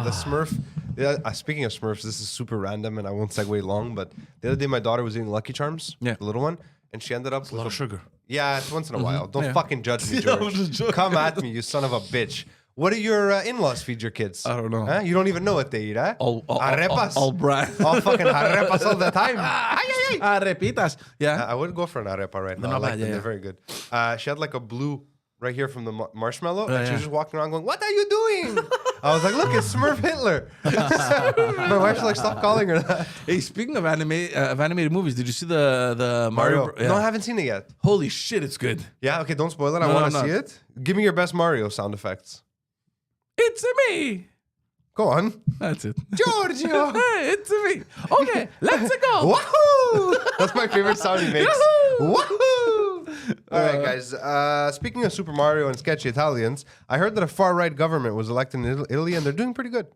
The Smurf. Yeah, speaking of Smurfs, this is super random and I won't segue long, but the other day my daughter was eating Lucky Charms, the little one, and she ended up with a lot of sugar. Yeah, it's once in a while. Don't fucking judge me, Yeah, I George. was just joking. Come at me, you son of a bitch. What do your in-laws feed your kids? I don't know. Huh? You don't even know what they eat, huh? Arepas. All brand. All fucking arepas all the time. Ay, ay, ay. Arepitas. Yeah. I would go for an arepa right now. They're I not like bad, them. yeah, They're very good. She had like a blue right here from the marshmallow, and she yeah. was just walking around going, "What are you doing?" I was like, "Look, it's Smurf Hitler." My wife's like, "Stop calling her that." Hey, speaking of animated movies, did you see the Mario? No, I haven't seen it yet. Holy shit, it's good. Yeah, okay, don't spoil it. I No, want to I'm see not. it. Give me your best Mario sound effects. It's me. Go on. That's it. Giorgio. Hey, it's me. Okay, let's go. Woohoo! That's my favorite sound he makes. Yahoo! Woohoo! All right, guys. Speaking of Super Mario and sketchy Italians, I heard that a far-right government was elected in Italy, and they're doing pretty good.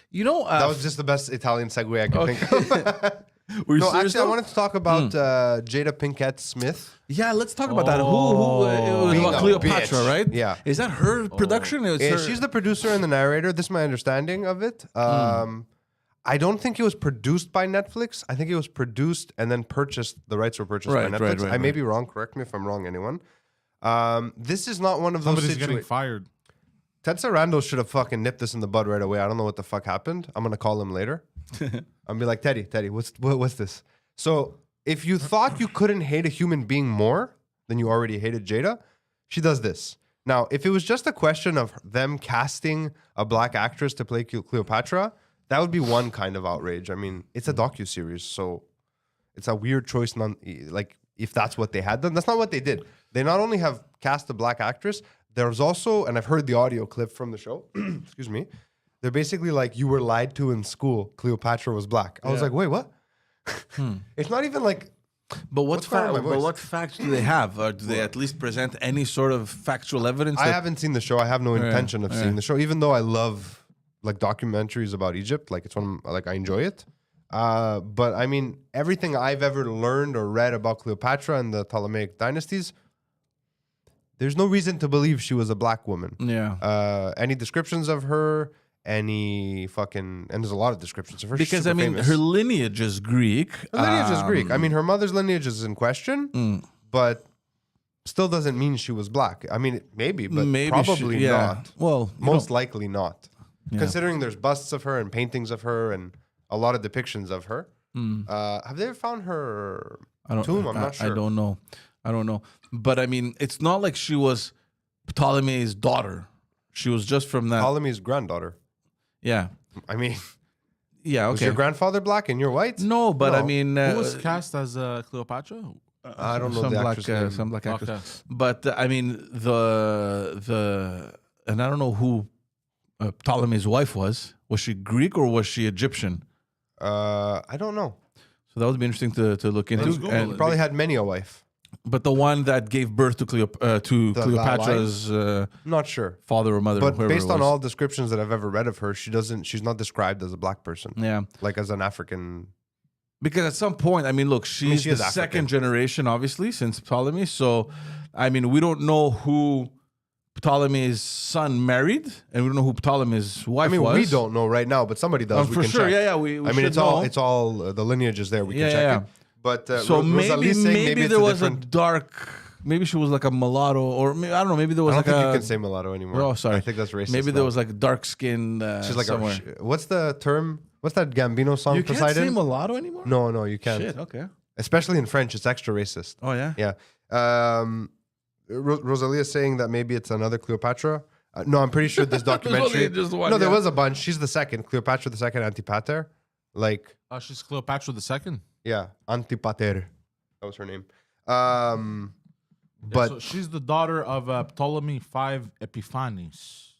You know, That was just the best Italian segue I could think of. were you No, serious actually, I though? wanted to talk about Jada Pinkett Smith. Yeah, let's talk about that. It was Being about a Cleopatra, bitch. right? Yeah. Is that her production? It was her... She's the producer and the narrator. This is my understanding of it. I don't think it was produced by Netflix. I think it was produced and then purchased. The rights were purchased by Netflix. I may be wrong. Correct me if I'm wrong, anyone. This is not one of those Somebody's situations. getting fired. Ted Sarandos should have fucking nipped this in the bud right away. I don't know what the fuck happened. I'm gonna call him later. I'll be like, Teddy, what's this? So if you thought you couldn't hate a human being more than you already hated Jada, she does this. Now, if it was just a question of them casting a black actress to play Cleopatra, that would be one kind of outrage. I mean, it's a docuseries, so it's a weird choice. Like, if that's what they had done, that's not what they did. They not only have cast a black actress, there's also, and I've heard the audio clip from the show, excuse me, they're basically like, you were lied to in school. Cleopatra was black. I was like, wait, what? It's not even like... But what voice? facts do they have? Or do they at least present any sort of factual evidence? I haven't seen the show. I have no intention of seeing the show, even though I love like documentaries about Egypt. Like, it's one, like, I enjoy it. But I mean, everything I've ever learned or read about Cleopatra and the Ptolemaic dynasties, there's no reason to believe she was a black woman. Yeah. Any descriptions of her, and there's a lot of descriptions of her. Because, I mean, her lineage is Greek. Her lineage is Greek. I mean, her mother's lineage is in question, but still doesn't mean she was black. I mean, maybe, but probably not. Well, most likely not. Yeah. Considering there's busts of her and paintings of her and a lot of depictions of her. Have they ever found her tomb? I'm not sure. I don't know. But I mean, it's not like she was Ptolemy's daughter. She was just from that. Ptolemy's granddaughter. Yeah. I mean, yeah, okay. Was your grandfather black and you're white? No, but I mean... Who was cast as Cleopatra? I don't know the actress name. Some black actress. Okay. But I mean, the and I don't know who Ptolemy's wife was. Was she Greek or was she Egyptian? I don't know. So that would be interesting to look into. Let's Google And it. Probably had many a wife. But the one that gave birth to Cleopatra's Not sure. father or mother, But whoever based it on was. all descriptions that I've ever read of her, she's not described as a black person. Yeah. Like as an African. Because at some point, I mean, look, she's she the is African. second generation, obviously, since Ptolemy. So, I mean, we don't know who Ptolemy's son married, and we don't know who Ptolemy's wife was. We don't know right now, but somebody does. We for can sure, check. yeah. We I mean, should know. it's all the lineage is there. We can check it. But so maybe it's there a was a different... dark. Maybe she was like a mulatto, or I don't know. Maybe there was I don't like think a. you can say mulatto anymore. Oh, sorry. I think that's racist. Maybe there was like dark skin. She's like somewhere. what's the term? What's that Gambino song? You can't Poseidon? say mulatto anymore. No, you can't. Shit. Okay. Especially in French, it's extra racist. Oh yeah. Yeah. Rosalia's saying that maybe it's another Cleopatra. No, I'm pretty sure this documentary. just one, no, there was a bunch. She's the second. Cleopatra the second, Antipater. Like, She's Cleopatra II. yeah, Antipater. That was her name. Yeah, But so she's the daughter of Ptolemy V Epiphanes.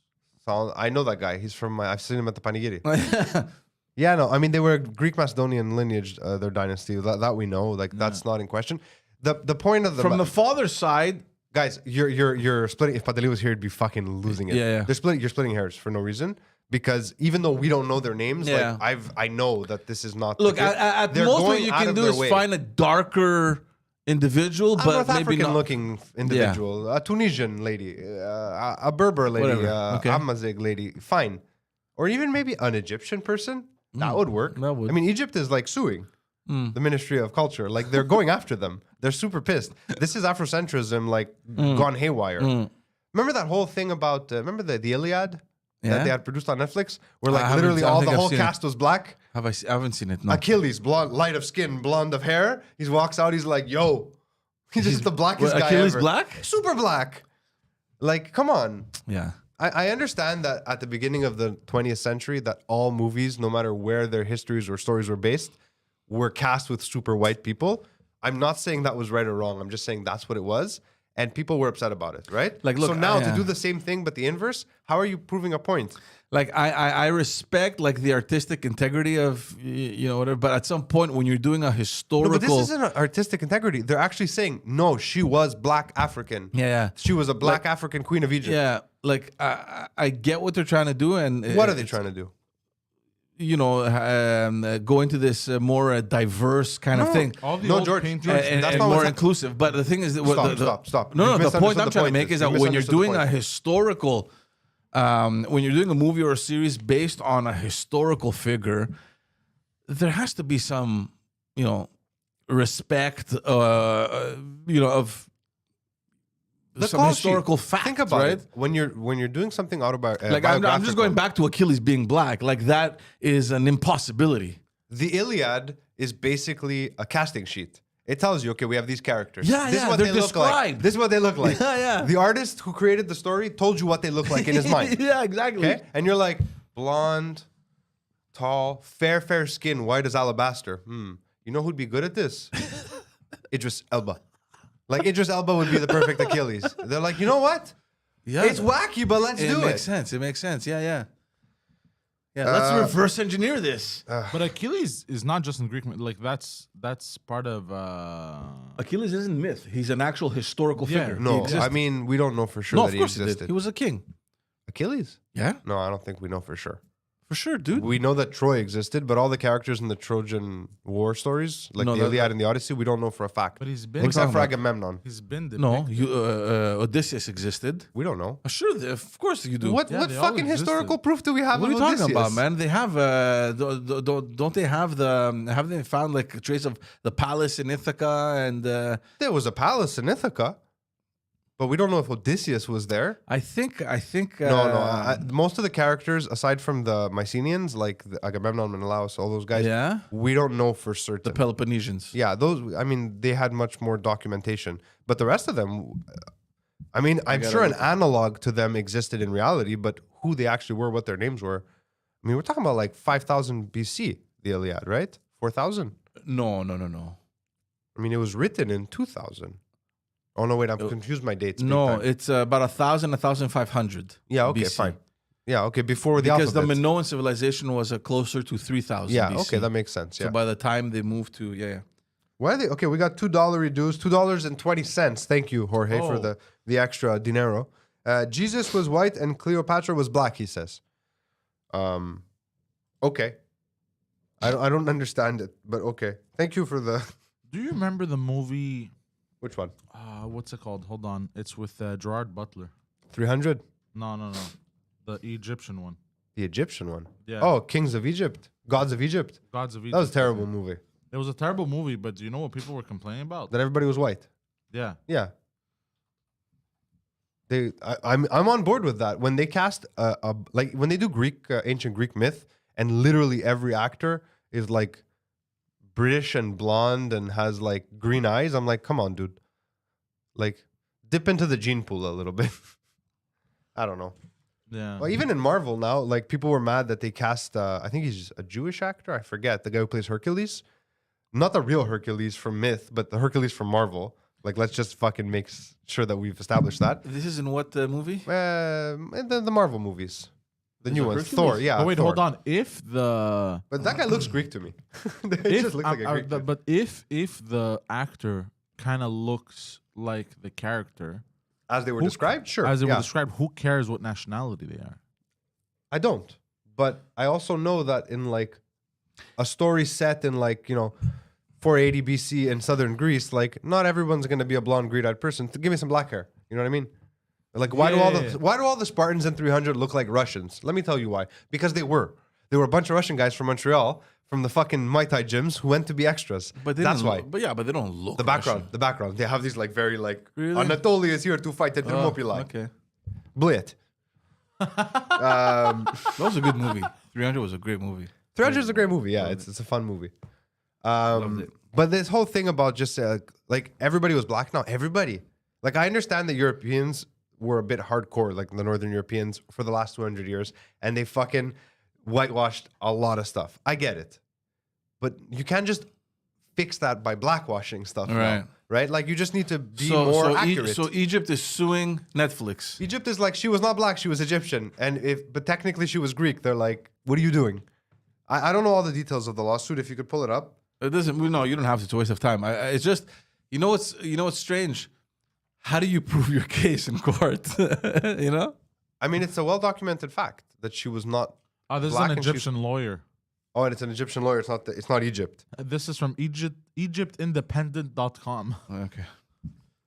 so I know that guy. He's from. I've seen him at the Panigiri. Yeah, no, I mean they were Greek Macedonian lineage. Their dynasty that we know. Like that's not in question. The point of the From the father's side. guys, you're splitting. If Pantelis was here, he'd be fucking losing it. Yeah. You're splitting hairs for no reason. Because even though we don't know their names, Yeah. like I know that this is not. Look, at they're most what going you out can of do their is way. find a darker individual, A but North maybe African not. looking individual, a Tunisian lady, a Berber lady, Whatever. Okay. Amazigh lady. Fine. or even maybe an Egyptian person. That would work. That would. I mean, Egypt is like suing the Ministry of Culture. Like they're going after them. They're super pissed. This is Afrocentrism, like gone haywire. Remember that whole thing about remember the Iliad that they had produced on Netflix, where like literally I don't all think the I've whole seen cast was black. I haven't seen it. No. Achilles, blonde, light of skin, blonde of hair. He walks out. He's like, "Yo," he's just the blackest guy Achilles ever. black? Super black. Like, come on. Yeah. I understand that at the beginning of the 20th century, that all movies, no matter where their histories or stories were based, were cast with super white people. I'm not saying that was right or wrong. I'm just saying that's what it was. And people were upset about it, right? Like, look, so now yeah. to do the same thing but the inverse, how are you proving a point? Like I respect like the artistic integrity of whatever, but at some point when you're doing a historical, No, but this isn't artistic integrity. They're actually saying, no, she was black African. Yeah. She was a black African queen of Egypt. yeah, like I get what they're trying to do, and What are they trying to do? Go into this more diverse kind of thing. All the No, old George, paintings. And, that's and not more what's inclusive. But the thing is that Stop. No, You've the point misunderstood I'm the trying to point make is You that when you're misunderstood the doing point. a historical, when you're doing a movie or a series based on a historical figure, there has to be some, respect, of The some call historical sheet. fact. Think about right? it. When you're doing something autobiographical, Like I'm just going back to Achilles being black. Like that is an impossibility. The Iliad is basically a casting sheet. It tells you, okay, we have these characters. Yeah, this is yeah, what they're they look like. described. This is what they look like. Yeah, yeah. The artist who created the story told you what they look like in his mind. Yeah, exactly. Okay? And you're like, blonde, tall, fair skin, white as alabaster. You know who'd be good at this? Idris Elba. Like Idris Elba would be the perfect Achilles. They're like, you know what? Yeah, It's wacky, but let's do It it. makes sense. It makes sense. Yeah. Let's reverse engineer this. But Achilles is not just in Greek. Like that's part of. Achilles isn't myth. He's an actual historical Yeah. figure. He No, existed. I mean, we don't know for sure no, that of he course he existed. did. He was a king. Achilles? Yeah, No, I don't think we know for sure. for sure, dude. We know that Troy existed, but all the characters in the Trojan War stories, like No, the that- Iliad and the Odyssey, we don't know for a fact. But he's been. Except for talking Agamemnon. He's been. No, depicted. Odysseus existed. We don't know. Sure, of course you do. What Yeah, what they all fucking existed. historical proof do we have What are of you talking Odysseus? about, man? They have don't they have have they found like a trace of the palace in Ithaca and There was a palace in Ithaca, but we don't know if Odysseus was there. I think No. Most of the characters, aside from the Mycenaeans, like the Agamemnon, Menelaus, all those guys, yeah, we don't know for the certain. Peloponnesians. Yeah, those. I mean, they had much more documentation, but the rest of them, I mean, I'm gotta sure an look. analog to them existed in reality, but who they actually were, what their names were. I mean, we're talking about like 5,000 BC, the Iliad, right? 4,000. No. I mean, it was written in 2,000. Oh no, wait, I'm confused. My dates. big No, time. it's about 1,000, 1,500. Yeah, okay, BC. fine. Yeah, okay, before the Because the alphabet. Minoan civilization was closer to 3,000. Yeah, BC. okay, that makes sense. So Yeah. by the time they moved to Why are they? Okay, we got $2 reduced, $2.20. Thank you, Jorge, for Oh. the extra dinero. Jesus was white and Cleopatra was black. He says. Okay. I don't understand it, but okay. Thank you for the. Do you remember the movie? Which one? What's it called? Hold on. It's with Gerard Butler. 300. No. The Egyptian one. The Egyptian one. Yeah. Oh, Kings of Egypt, Gods of Egypt. Gods of Egypt. That was a terrible movie. It was a terrible movie, but do you know what people were complaining about? That everybody was white. Yeah. Yeah. I'm on board with that. When they cast like when they do Greek ancient Greek myth, and literally every actor is like British and blonde and has like green eyes. I'm like, come on, dude. Like, dip into the gene pool a little bit. I don't know. Yeah. Well, even in Marvel now, like people were mad that they cast. I think he's a Jewish actor. I forget the guy who plays Hercules. Not the real Hercules from myth, but the Hercules from Marvel. Like, let's just fucking make sure that we've established that. This is in what movie? The Marvel movies, the Is new it ones. Hercules? Thor, yeah. But wait, Thor. hold on. If the But that guy looks Greek to me. It if just looks like a Greek. dude. but if the actor kind of looks like the character As they were described, sure. as they yeah. were described, who cares what nationality they are? I don't. But I also know that in like a story set in like, 480 BC in southern Greece, like not everyone's going to be a blonde, green-eyed person. Give me some black hair. You know what I mean? Like, why do Yeah. why do all the Spartans in 300 look like Russians? Let me tell you why. Because they were a bunch of Russian guys from Montreal from the fucking Muay Thai gyms who went to be extras. But they That's don't why. look- But yeah, but they don't look The background. They have these like very like Really? Anatoly is here to fight the Thermopylae. Okay. Blit. That was a good movie. 300 was a great movie. 300 is a great movie. Yeah, it's a fun movie. Loved it. But this whole thing about just like everybody was black now. Everybody. Like I understand that Europeans were a bit hardcore, like the Northern Europeans for the last 200 years, and they fucking whitewashed a lot of stuff. I get it. But you can't just fix that by blackwashing stuff now, Right. right? Like you just need to be more accurate. So Egypt is suing Netflix. Egypt is like she was not black, she was Egyptian, but technically she was Greek. They're like, what are you doing? I don't know all the details of the lawsuit. If you could pull it up. It doesn't. No, you don't have to. It's a waste of time. It's just, you know what's strange. How do you prove your case in court? You know. I mean, it's a well documented fact that she was not. Oh, this is Black an and she's- Egyptian lawyer. Oh, and it's an Egyptian lawyer. It's not Egypt. This is from EgyptIndependent.com. Okay.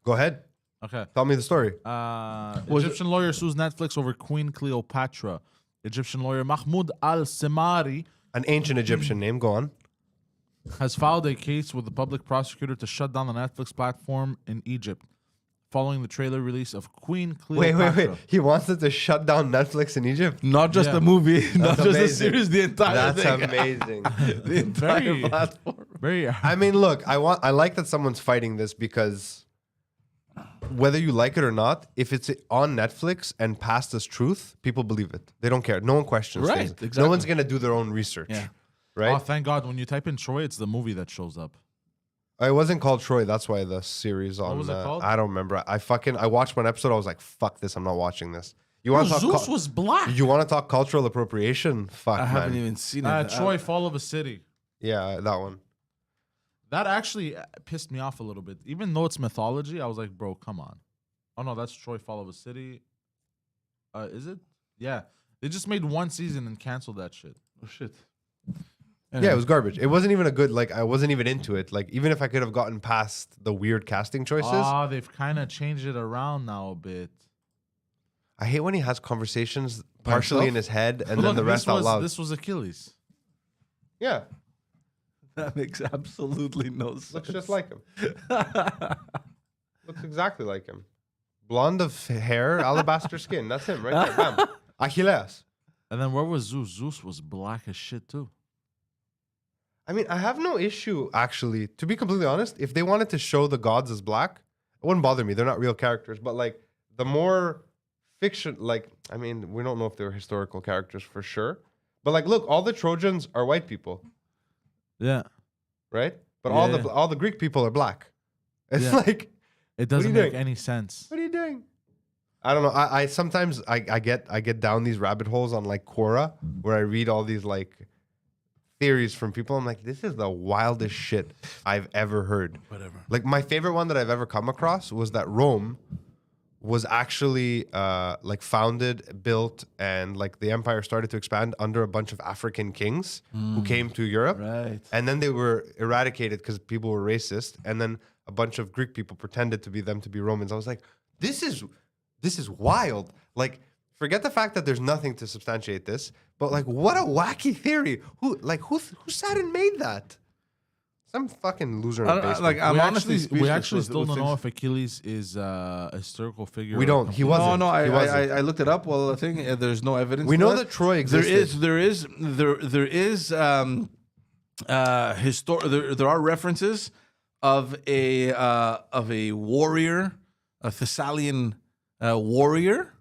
Go ahead. Okay. Tell me the story. Egyptian lawyer sues Netflix over Queen Cleopatra. Egyptian lawyer Mahmoud Al-Semari An ancient Egyptian name. Go on. has filed a case with the public prosecutor to shut down the Netflix platform in Egypt following the trailer release of Queen Cleopatra. Wait. He wants it to shut down Netflix in Egypt. Not just Yeah. the movie, not just the amazing. series, the entire That's thing. amazing. The entire Very- platform. Very. I mean, look, I like that someone's fighting this because whether you like it or not, if it's on Netflix and passed as truth, people believe it. They don't care. No one questions Right, things. exactly. No one's gonna do their own research. Yeah. Right. Oh, thank God. When you type in Troy, it's the movie that shows up. It wasn't called Troy. That's why the series on. was it called? I don't remember. I watched one episode. I was like, "Fuck this! I'm not watching this." You want to talk? Zeus was black. You want to talk cultural appropriation? Fuck, I man. haven't even seen it. Troy, Fall of a City. Yeah, that one. That actually pissed me off a little bit. Even though it's mythology, I was like, bro, come on. Oh, no, that's Troy, Fall of a City. Is it? Yeah. They just made one season and canceled that shit. Oh shit. Yeah, it was garbage. It wasn't even a good. Like, I wasn't even into it. Like, even if I could have gotten past the weird casting choices, Ah, they've kind of changed it around now a bit. I hate when he has conversations By partially himself? in his head and But then look, the rest out loud. This was Achilles. Yeah, That makes absolutely no sense. looks just like him. Looks exactly like him. Blonde of hair, alabaster skin. That's him right there. Bam. Achilles. And then where was Zeus? Zeus was black as shit too. I mean, I have no issue, actually, to be completely honest. If they wanted to show the gods as black, it wouldn't bother me. They're not real characters. But, like, the more fiction, like, I mean, we don't know if they're historical characters for sure. But, like, look, all the Trojans are white people, Yeah. right? But Yeah. all the Greek people are black. It's Yeah. like, It doesn't you make doing? any sense. what are you doing? I don't know. I sometimes I get down these rabbit holes on, like, Quora, where I read all these, like, theories from people. I'm like, this is the wildest shit I've ever heard. Whatever. Like, my favorite one that I've ever come across was that Rome was actually like founded, built, and like the empire started to expand under a bunch of African kings who came to Europe. Right. And then they were eradicated because people were racist. And then a bunch of Greek people pretended to be them to be Romans. I was like, this is wild. Like, forget the fact that there's nothing to substantiate this, but like, what a wacky theory. Who sat and made that? Some fucking loser in a basement. Like, I'm honestly we speechless actually with- still with don't know things. if Achilles is a historical figure. We or don't. He complete- wasn't. No, He wasn't. I looked it up. Well, I think there's no evidence. We for know that Troy existed. There are references of a warrior, a Thessalian warrior.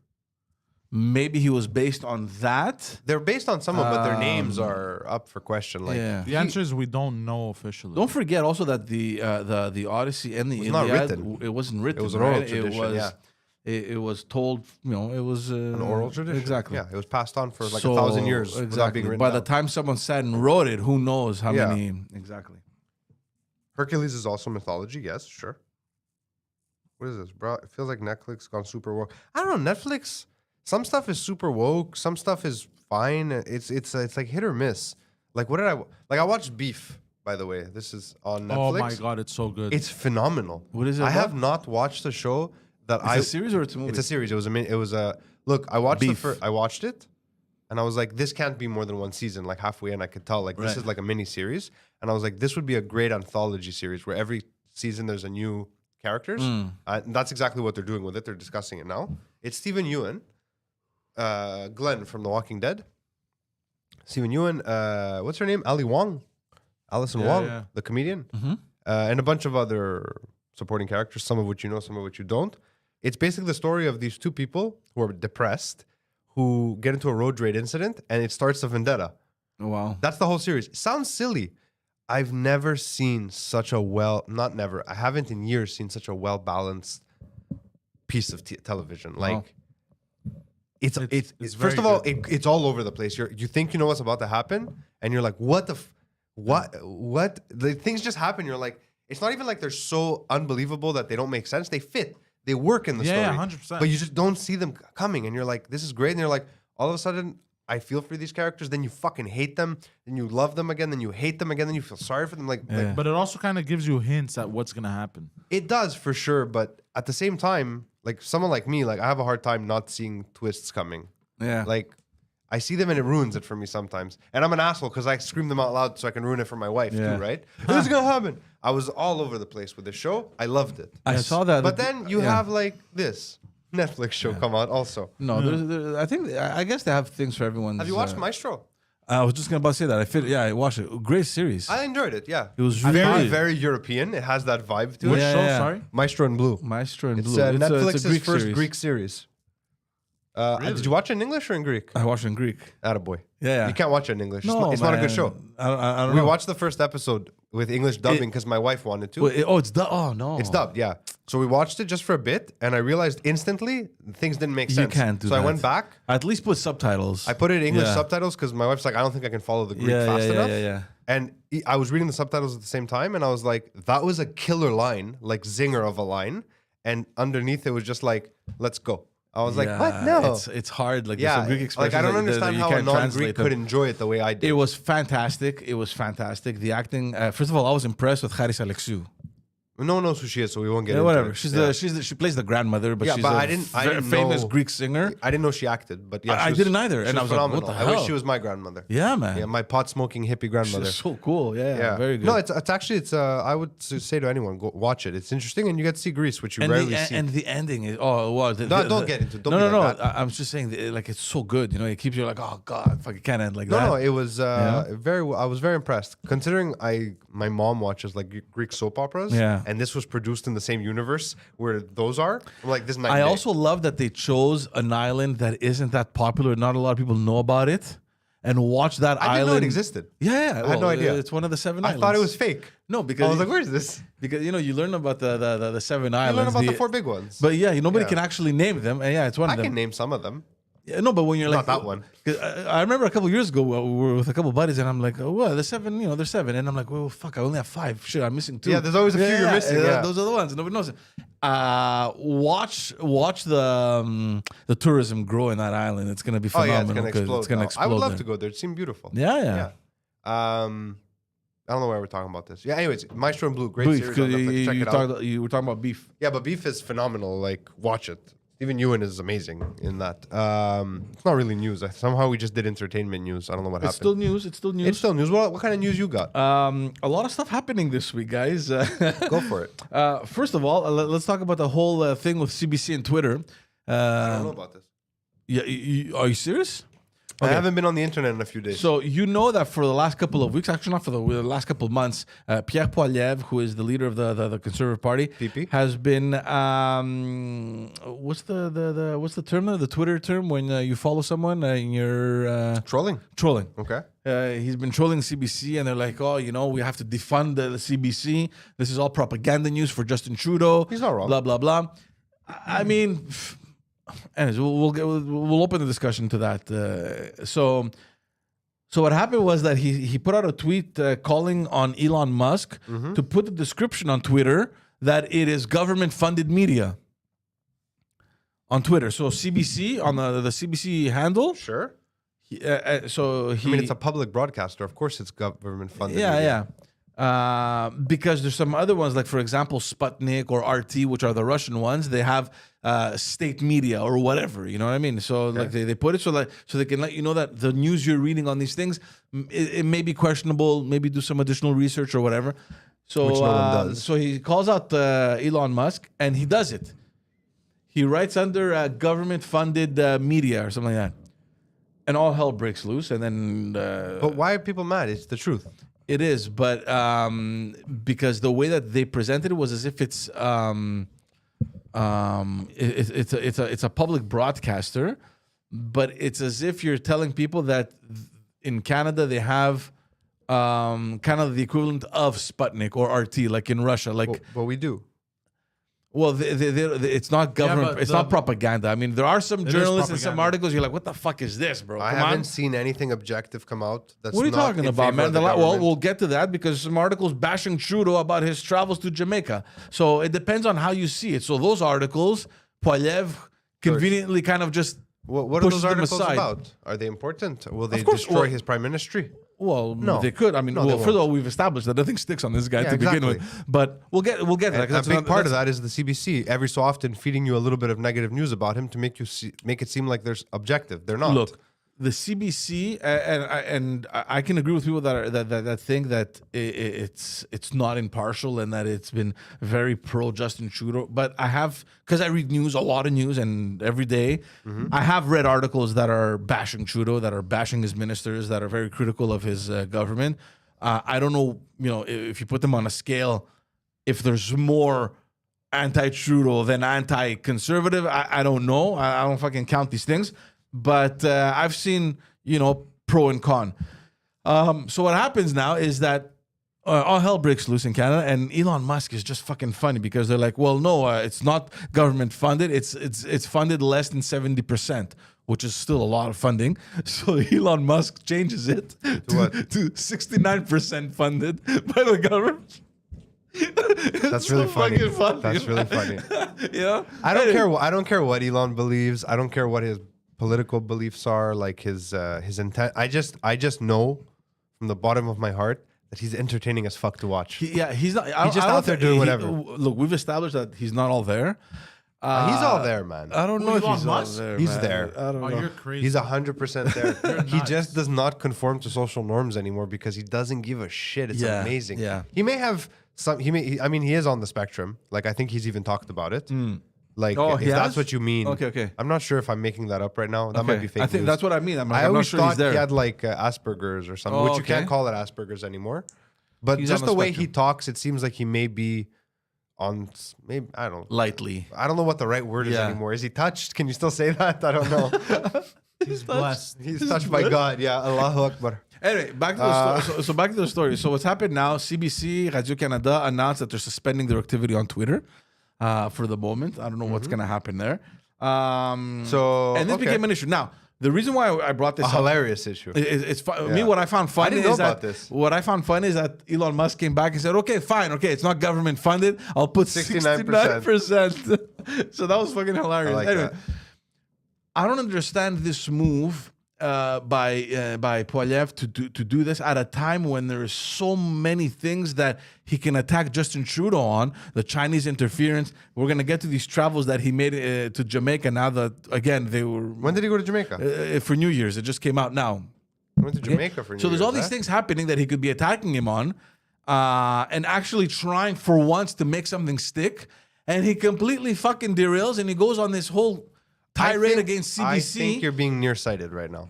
Maybe he was based on that. They're based on someone, but their names are up for question. Like, Yeah. The answer is we don't know officially. Don't forget also that the Odyssey and the not Iliad, written. it wasn't written. It was an oral right? tradition, It was, yeah. it was told. You know, it was an oral tradition. Exactly. Yeah, it was passed on for like So, 1,000 years without Exactly. being written By down. the time someone sat and wrote it, who knows how Yeah. many exactly. Hercules is also mythology. Yes, sure. What is this, bro? It feels like Netflix gone super woke. I don't know. Netflix. Some stuff is super woke. Some stuff is fine. It's like hit or miss. Like, what did I watched Beef, by the way. This is on Netflix. Oh my god, it's so good. It's phenomenal. What is it I about? have not watched the show. that It's a series or it's a movie? It's a series. It was a look. I watched Beef. I watched it, and I was like, this can't be more than one season. Like halfway in, I could tell like this Right. is like a mini series, and I was like, this would be a great anthology series where every season there's a new characters. And that's exactly what they're doing with it. They're discussing it now. It's Stephen Ewan, Glenn from The Walking Dead. Stephen Ewan, what's her name? Alison Wong, yeah. the comedian, and a bunch of other supporting characters, some of which you know, some of which you don't. It's basically the story of these two people who are depressed, who get into a road rage incident, and it starts a vendetta. Oh, wow. That's the whole series. Sounds silly. I've never seen such a not never. I haven't in years seen such a well-balanced piece of television. Like, it's It's first very of all, good. it's all over the place. You think you know what's about to happen, and you're like, what the, what? The things just happen. You're like, it's not even like they're so unbelievable that they don't make sense. They fit. They work in the story. Yeah, 100%. But you just don't see them coming, and you're like, this is great. And you're like, all of a sudden, I feel for these characters. Then you fucking hate them. Then you love them again. Then you hate them again. Then you feel sorry for them. Like But it also kind of gives you hints at what's gonna happen. it does for sure. But at the same time, like someone like me, like I have a hard time not seeing twists coming. Yeah. Like I see them and it ruins it for me sometimes. And I'm an asshole because I scream them out loud so I can ruin it for my wife Yeah. too, right? This is gonna happen. I was all over the place with the show. I loved it. I saw that. But then you yeah. have like this Netflix show come out also. No, I guess they have things for everyone. Have you watched Maestro? I was just about to say that. I watched it. Great series. I enjoyed it, yeah. It was very, really- very European. It has that vibe to Which it. Yeah, show? yeah. Sorry. Maestro in Blue. Maestro in It's Blue. Netflix's Greek first series. Greek series. Really? Did you watch it in English or in Greek? I watched it in Greek. Attaboy. Yeah. You can't watch it in English. No, it's not a good man. show. I don't We know. watched the first episode with English dubbing because my wife wanted to. It's dubbed. Oh no, It's dubbed, yeah. So we watched it just for a bit, and I realized instantly things didn't make sense. You can't do so that. I went back. At least put subtitles. I put it in English Yeah. subtitles because my wife's like, I don't think I can follow the Greek fast yeah, enough. yeah. And I was reading the subtitles at the same time, and I was like, that was a killer line, like zinger of a line. And underneath it was just like, let's go. I was like, what? No. It's hard. Like there's Yeah, some Greek like expressions. I don't that understand you how a can't non-Greek translate could them. enjoy it the way I did. It was fantastic. It was fantastic. The acting. First of all, I was impressed with Charis Alexiou. No one knows who she is, so we won't get Yeah, into whatever. it. She plays the grandmother, but Yeah, she's but a I didn't famous know- Greek singer. I didn't know she acted, but yeah, I she was- didn't either, she and I was like, what phenomenal. the I wish hell? she was my grandmother. Yeah, man. Yeah, my pot smoking hippie grandmother. She's so cool. Yeah, Yeah, very good. No, it's actually I would say to anyone, go watch it. It's interesting, and you get to see Greece, which you rarely see. and the ending is well. Don't get into it. Don't no, be no, like no. that. I'm just saying, like it's so good. You know, it keeps you like, oh god, fuck, it can't end like No, that. no, it was Yeah. I was very impressed considering my mom watches like Greek soap operas. Yeah. and this was produced in the same universe where those are. I'm like, this is night I and day. also love that they chose an island that isn't that popular. Not a lot of people know about it, and watch that I island. didn't know it existed. Yeah, I had no idea. It's one of the seven I islands. thought it was fake. No, because I was like, where's this? because you learn about the seven You islands. learn about the four big ones. But yeah, nobody Yeah. can actually name them. And yeah, it's one I of them. can name some of them. Yeah, no, but when you're Not like that one. 'cause I remember a couple years ago we were with a couple buddies, and I'm like, oh, well, there's seven. There's seven, and I'm like, well, fuck, I only have five. Shit, I'm missing two. Yeah, there's always a few you're missing, yeah. Those are the ones. Nobody knows it. Watch the tourism grow in that island. It's gonna be Oh phenomenal. yeah, it's gonna 'cause explode. It's gonna now. explode. I would love there. to go there. It seemed beautiful. Yeah, yeah. I don't know why we're talking about this. Yeah, anyways, Maestro in Blue, great Beef, series on 'cause Netflix. Check it out. you were talking about beef. Yeah, but Beef is phenomenal. Like, watch it. Stephen Ewan is amazing in that. It's not really news. Somehow we just did entertainment news. I don't know what It's happened. still news. It's still news. It's still news. What kind of news you got? A lot of stuff happening this week, guys. Go for it. First of all, let's talk about the whole thing with CBC and Twitter. I don't know about this. Yeah, are you serious? I haven't been on the internet in a few days. So you know that for the last couple of weeks, actually not for the last couple of months, Pierre Poilievre, who is the leader of the Conservative Party, PP? has been what's the term? The Twitter term when you follow someone and you're Trolling. trolling. Okay. He's been trolling CBC, and they're like, "Oh, we have to defund the CBC. This is all propaganda news for Justin Trudeau." He's not wrong. Blah blah blah. I mean, anyways, we'll open the discussion to that. So what happened was that he put out a tweet calling on Elon Musk to put the description on Twitter that it is government-funded media on Twitter. So CBC on the CBC handle. Sure. So he. I mean, it's a public broadcaster. Of course, it's government funded. Yeah, media. Because there's some other ones, like for example, Sputnik or RT, which are the Russian ones. They have state media or whatever. You know what I mean? So like they put it so they can let you know that the news you're reading on these things it may be questionable. Maybe do some additional research or whatever. So Which no one does. So he calls out Elon Musk, and he does it. He writes under government-funded media or something like that, and all hell breaks loose. And then, But why are people mad? It's the truth. it is, but because the way that they presented it was as if it's a public broadcaster, but it's as if you're telling people that in Canada they have kind of the equivalent of Sputnik or RT, like in Russia, like. But we do. Well, it's not government. but it's the- not propaganda. I mean, there are some is journalists and some propaganda. articles. You're like, what the fuck is this, bro? I Come on. haven't seen anything objective come out. That's What are you not talking in about, favor man? of the Well, government. we'll get to that because some articles bashing Trudeau about his travels to Jamaica. So it depends on how you see it. So those articles, Poiliev conveniently kind of just What are pushes those them articles aside. about? Are they important? Will they course, destroy well- his prime ministry? Well, No. they could. I mean, No, they well, first of won't. all, we've established that nothing sticks on this guy Yeah, to begin exactly. with. But we'll get to that. 'cause And a that's big part of that's- that is the CBC every so often feeding you a little bit of negative news about him to make it seem like there's objective. They're not. Look, the CBC, and I can agree with people that think that it's not impartial and that it's been very pro Justin Trudeau. But I have, because I read news, a lot of news, and every day, I have read articles that are bashing Trudeau, that are bashing his ministers, that are very critical of his government. I don't know, if you put them on a scale, if there's more anti-Trudeau than anti-conservative. I don't know. I don't fucking count these things. But I've seen, pro and con. So what happens now is that all hell breaks loose in Canada, and Elon Musk is just fucking funny because they're like, well, no, it's not government funded. It's funded less than 70%, which is still a lot of funding. So Elon Musk changes it what? to 69% funded by the government. That's really funny. fucking funny. That's really funny. Yeah. I don't care. I don't care what Elon believes. I don't care what his political beliefs are. Like his intent. I just know from the bottom of my heart that he's entertaining as fuck to watch. He's not. He's just out there doing whatever. Look, we've established that he's not all there. He's all there, man. I don't know if Elon he's all Musk? there. He's man. there. I don't Oh, know. you're crazy. He's 100% there. He nuts. just does not conform to social norms anymore because he doesn't give a shit. It's Yeah, amazing. yeah. He may have some. I mean, he is on the spectrum. Like I think he's even talked about it. Like Oh, if he that's has? what you mean. Okay. I'm not sure if I'm making that up right now. That might Okay. be fake I think news. that's what I mean. I'm I not always sure thought he's there. he had like Asperger's or something, Oh, which you can't okay. call it Asperger's anymore. But He's just on the the way he spectrum. talks, it seems like he may be on. Maybe I don't. Lightly. I don't know what the right word is Yeah. anymore. Is he touched? Can you still say that? I don't know. He's blessed. He's touched by God. Yeah, Allahu Akbar. Anyway, back to the story. So back to the story. So what's happened now? CBC, Radio Canada announced that they're suspending their activity on Twitter for the moment. I don't know what's going to happen there. Mm-hmm. So, and this okay. became an issue. Now, the reason why I brought this A up, hilarious issue. it's me. Yeah. What I found funny didn't know is that about this. what I found funny is that Elon Musk came back and said, "Okay, fine, okay, it's not government funded. I'll put 69%." So that was fucking hilarious. I like Anyway, that. I don't understand this move by Poiliev to do this at a time when there is so many things that he can attack Justin Trudeau on. The Chinese interference. We're gonna get to these travels that he made to Jamaica. Now that again they were When did he go to Jamaica? for New Year's. It just came out now. I went to Jamaica for New So there's Year's, all these huh? things happening that he could be attacking him on, and actually trying for once to make something stick, and he completely fucking derails and he goes on this whole tirade against CBC. I think you're being nearsighted right now.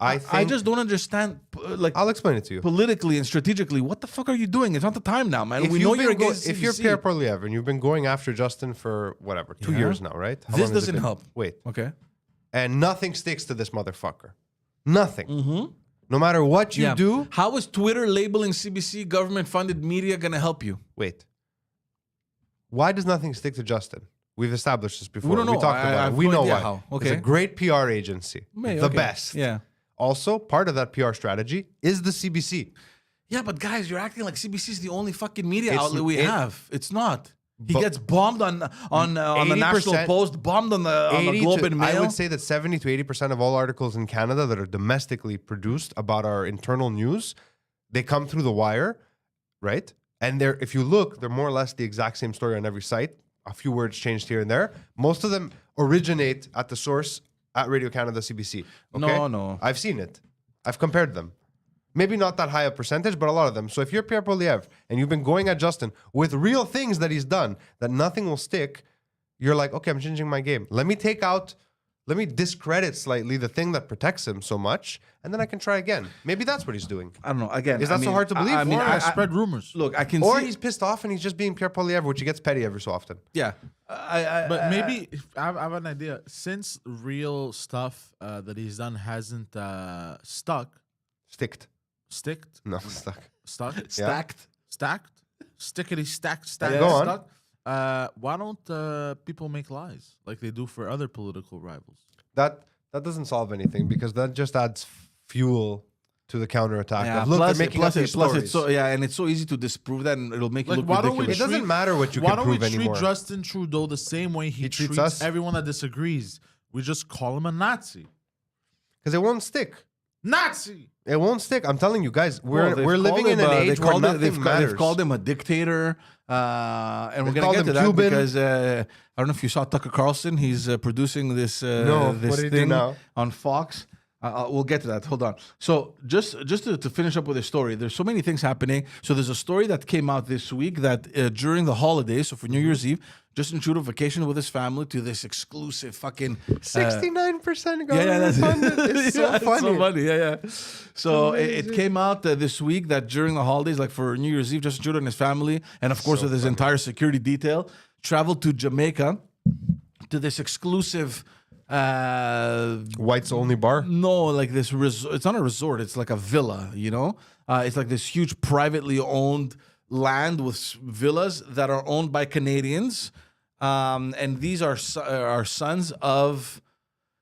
I just don't understand, like I'll explain it to you. politically and strategically, what the fuck are you doing? It's not the time now, man. We know you're against CBC. if you're Pierre Poilievre and you've been going after Justin for whatever 2 Yeah. years now, right? How This long has it doesn't been? help. Wait, Okay. and nothing sticks to this motherfucker. Nothing. No matter what you do. How is Twitter labeling CBC government-funded media going to help you? Wait. Why does nothing stick to Justin? We've established this before. We don't know. talked I about have it. We no know idea why. how. It's Okay. a great PR agency. The Okay. best. Yeah. Also, part of that PR strategy is the CBC. Yeah, but guys, you're acting like CBC is the only fucking media It's- outlet we have. It's not. He But- gets bombed on the 80%, National Post, bombed on the 80 Globe to- and Mail. I would say that 70 to 80% of all articles in Canada that are domestically produced about our internal news, they come through the wire. right? And if you look, they're more or less the exact same story on every site. A few words changed here and there. Most of them originate at the source at Radio Canada CBC. Okay? No. I've seen it. I've compared them. Maybe not that high a percentage, but a lot of them. So if you're Pierre Poilievre and you've been going at Johnston with real things that he's done, that nothing will stick, you're like, okay, I'm changing my game. Let me discredit slightly the thing that protects him so much, and then I can try again. Maybe that's what he's doing. I don't know. Again, Is that so hard to believe? I spread rumors. Look, I can Or see. he's pissed off and he's just being Pierre Poilievre, which he gets petty every so often. Yeah. But maybe I have an idea. Since real stuff that he's done hasn't stuck, sticked, No, stuck. stacked, stickety stacked, Go on. stuck. Why don't people make lies like they do for other political rivals? That doesn't solve anything because that just adds fuel to the counterattack. Yeah, Look, plus, they're making plus, up these plus stories. it's so and it's so easy to disprove that, and it'll make you Like, look why don't we ridiculous. It doesn't matter what you Why can don't we prove treat anymore. Justin Trudeau the same way he treats treats us? everyone that disagrees? We just call him a Nazi. Because it won't stick. Nazi. It won't stick. I'm telling you guys, Well, we're they've living called in him, an they age where called him- nothing matters. They've called him a dictator, and we're They've gonna called get to him that Cuban. because I don't know if you saw Tucker Carlson. He's producing this No, this what did he do thing now? on Fox. We'll get to that. Hold on. So just to finish up with the story, there's so many things happening. So there's a story that came out this week that during the holidays, so for New Year's Eve, Justin Trudeau vacationed with his family to this exclusive fucking 69% government that's funded. It's so yeah, funny. It's so funny. Yeah. So it came out this week that during the holidays, like for New Year's Eve, Justin Trudeau and his family, and of course with his entire security detail, traveled to Jamaica to this exclusive. Whites only bar. No, like this. It's not a resort. It's like a villa. You know, it's like this huge privately owned land with villas that are owned by Canadians, and these are sons of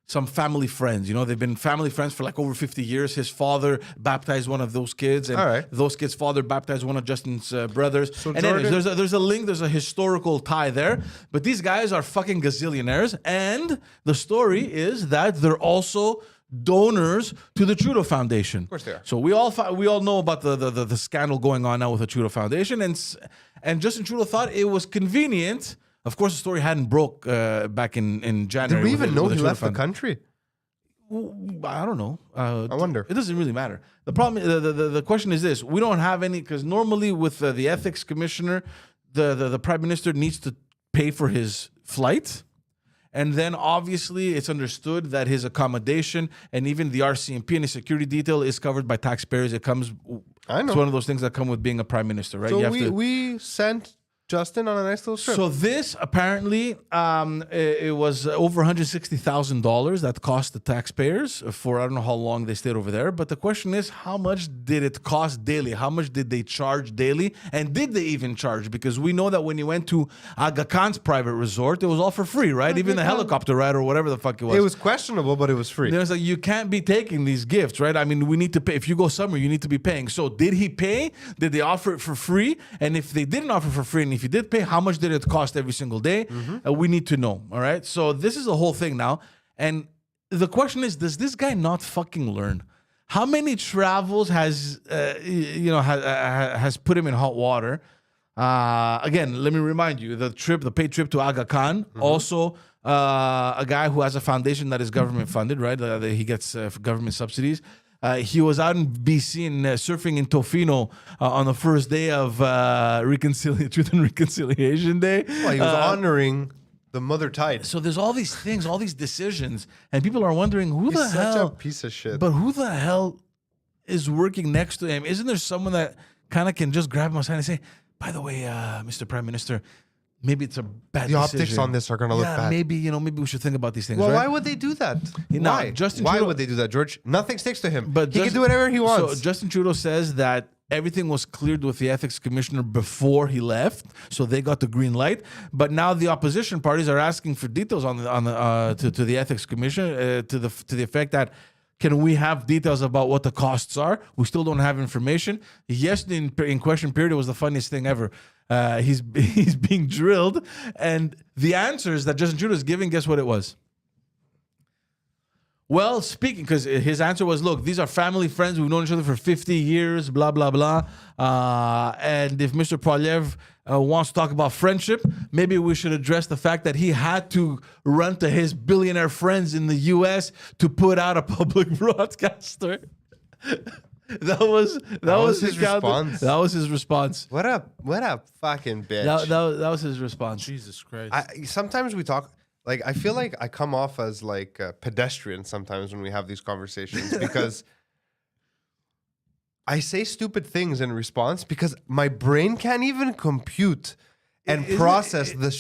some family friends. You know, they've been family friends for like over 50 years. His father baptized one of those kids, and All right. those kids' father baptized one of Justin's brothers. So And anyways, Jordan- there's a link, there's a historical tie there. But these guys are fucking gazillionaires, and the story is that they're also donors to the Trudeau Foundation. Of course they are. So we all know about the scandal going on now with the Trudeau Foundation, and Justin Trudeau thought it was convenient. Of course, the story hadn't broke back in January. Did we with even the- know with he Trudeau left the Foundation. country? I don't know. I wonder. It doesn't really matter. The problem, the question is this: we don't have any, because normally with the ethics commissioner, the prime minister needs to pay for his flight, and then obviously it's understood that his accommodation and even the RCMP and his security detail is covered by taxpayers. It comes. I know. It's one of those things that come with being a prime minister, right? So You have we sent Justin on a nice little trip. So this apparently it was over $160,000 that cost the taxpayers for I don't know how long they stayed over there. But the question is, how much did it cost daily? How much did they charge daily? And did they even charge? Because we know that when you went to Aga Khan's private resort, it was all for free, right? Even the helicopter ride or whatever the fuck it was. it was questionable, but it was free. There's like, you can't be taking these gifts, right? I mean, we need to pay. If you go somewhere, you need to be paying. So did he pay? Did they offer it for free? And if they didn't offer for free, and if he did pay, how much did it cost every single day? We need to know, all right? So this is the whole thing now. And the question is, does this guy not fucking learn? How many travels has, has put him in hot water? Again, let me remind you, the paid trip to Aga Khan, also a guy who has a foundation that is government funded, right? He gets government subsidies. He was out in BC and surfing in Tofino on the first day of Truth and Reconciliation Day. Well, he was honoring the mother tide. So there's all these things, all these decisions, and people are wondering who He's the such hell. a piece of shit. But who the hell is working next to him? Isn't there someone that kind of can just grab him aside and say, "By the way, Mr. Prime Minister, maybe it's a bad the decision. optics on this are going to look bad. maybe we should think about these things." Well, right? why would they do that? No, Why? Justin Why Trudeau- would they do that, George? Nothing sticks to him. But He can do whatever he wants. So Justin Trudeau says that everything was cleared with the ethics commissioner before he left, so they got the green light. But now the opposition parties are asking for details on the ethics commission to the effect that, can we have details about what the costs are? We still don't have information. Yesterday in question period, it was the funniest thing ever. He's being drilled, and the answers that Justin Trudeau is giving, guess what it was? Well, speaking, because his answer was, look, these are family friends. We've known each other for 50 years, blah, blah, blah. And if Mr. Poilievre wants to talk about friendship, maybe we should address the fact that he had to run to his billionaire friends in the U.S. to put out a public broadcaster. That was his response. That was his response. What a fucking bitch. That was his response. Jesus Christ. Sometimes we talk. Like, I feel like I come off as like pedestrian sometimes when we have these conversations because I say stupid things in response because my brain can't even compute and process the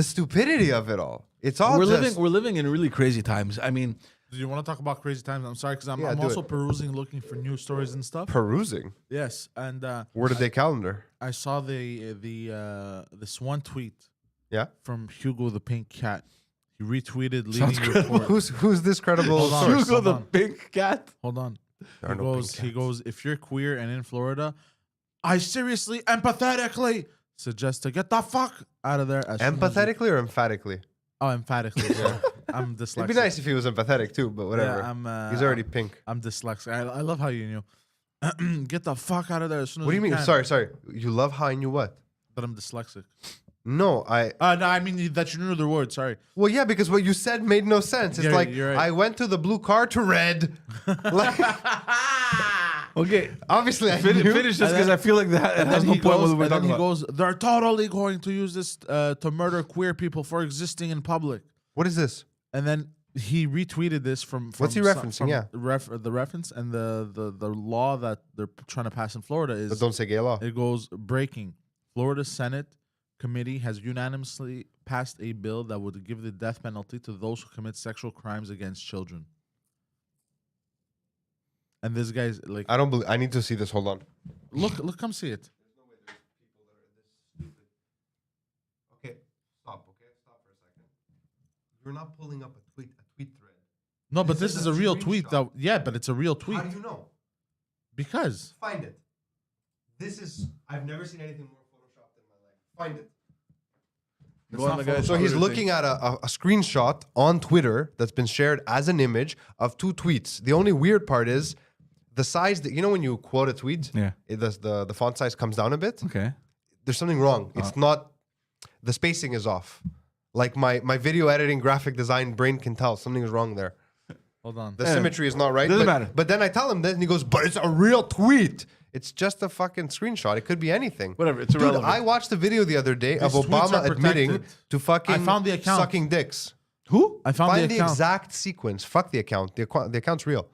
stupidity of it all. It's all We're living in really crazy times. I mean, do you want to talk about crazy times? I'm sorry, because I'm do also it. perusing, looking for news stories and stuff. perusing. Yes, and Word of day calendar. I saw this one tweet Yeah. from Hugo the Pink Cat. He retweeted Sounds leading report. Who's this credible Hold on. source? Hugo the on. pink cat. Hold on. There are He no pink goes, he cats. goes, if you're queer and in Florida, I seriously, empathetically suggest to get the fuck out of there. As soon as you- Empathetically or emphatically? Oh, emphatically. Yeah. I'm dyslexic. It'd be nice if he was empathetic too, but whatever. Yeah, He's already pink. I'm dyslexic. I love how you knew. Get the fuck out of there as soon as What do you mean? can. Sorry. You love how I knew what? That I'm dyslexic. No, No, I mean that you knew the word. Sorry. Well, yeah, because what you said made no sense. It's Yeah, like you're right. I went to the blue car to red. Like, Okay, obviously, I finish knew. this because I feel like that And has then no he point goes, what we're and then talking he about. goes, they're totally going to use this to murder queer people for existing in public. What is this? And then he retweeted this from What's he referencing? Yeah. the reference and the law that they're trying to pass in Florida But is don't say gay law. it goes breaking. Florida Senate committee has unanimously passed a bill that would give the death penalty to those who commit sexual crimes against children. And this guy's like, I don't believe. I need to see this. Hold on. look, come see it. Okay, stop. Okay, stop for a second. You're not pulling up a tweet thread. No, but This this is is a a real tweet. screenshot. Yeah, but it's a real tweet How do you know? because Find it. This is. I've never seen anything more photoshopped in my life. Find it. Go on, the guy's So he's Twitter looking at a screenshot on Twitter that's been shared as an image of two tweets. The only weird part is the size that, you know, when you quote a tweet, Yeah. the font size comes down a bit. Okay. There's something wrong. It's not, the spacing is off. Like my video editing, graphic design brain can tell something is wrong there. hold on. The symmetry is not right. Doesn't but, matter. But then I tell him that and he goes, but it's a real tweet. It's just a fucking screenshot. It could be anything. Whatever, it's Dude, irrelevant. I watched the video the other day of These tweets Obama are admitting protected. to fucking I found the account. sucking dicks. Who? I found Find the the account. exact sequence. Fuck the account. The account's real.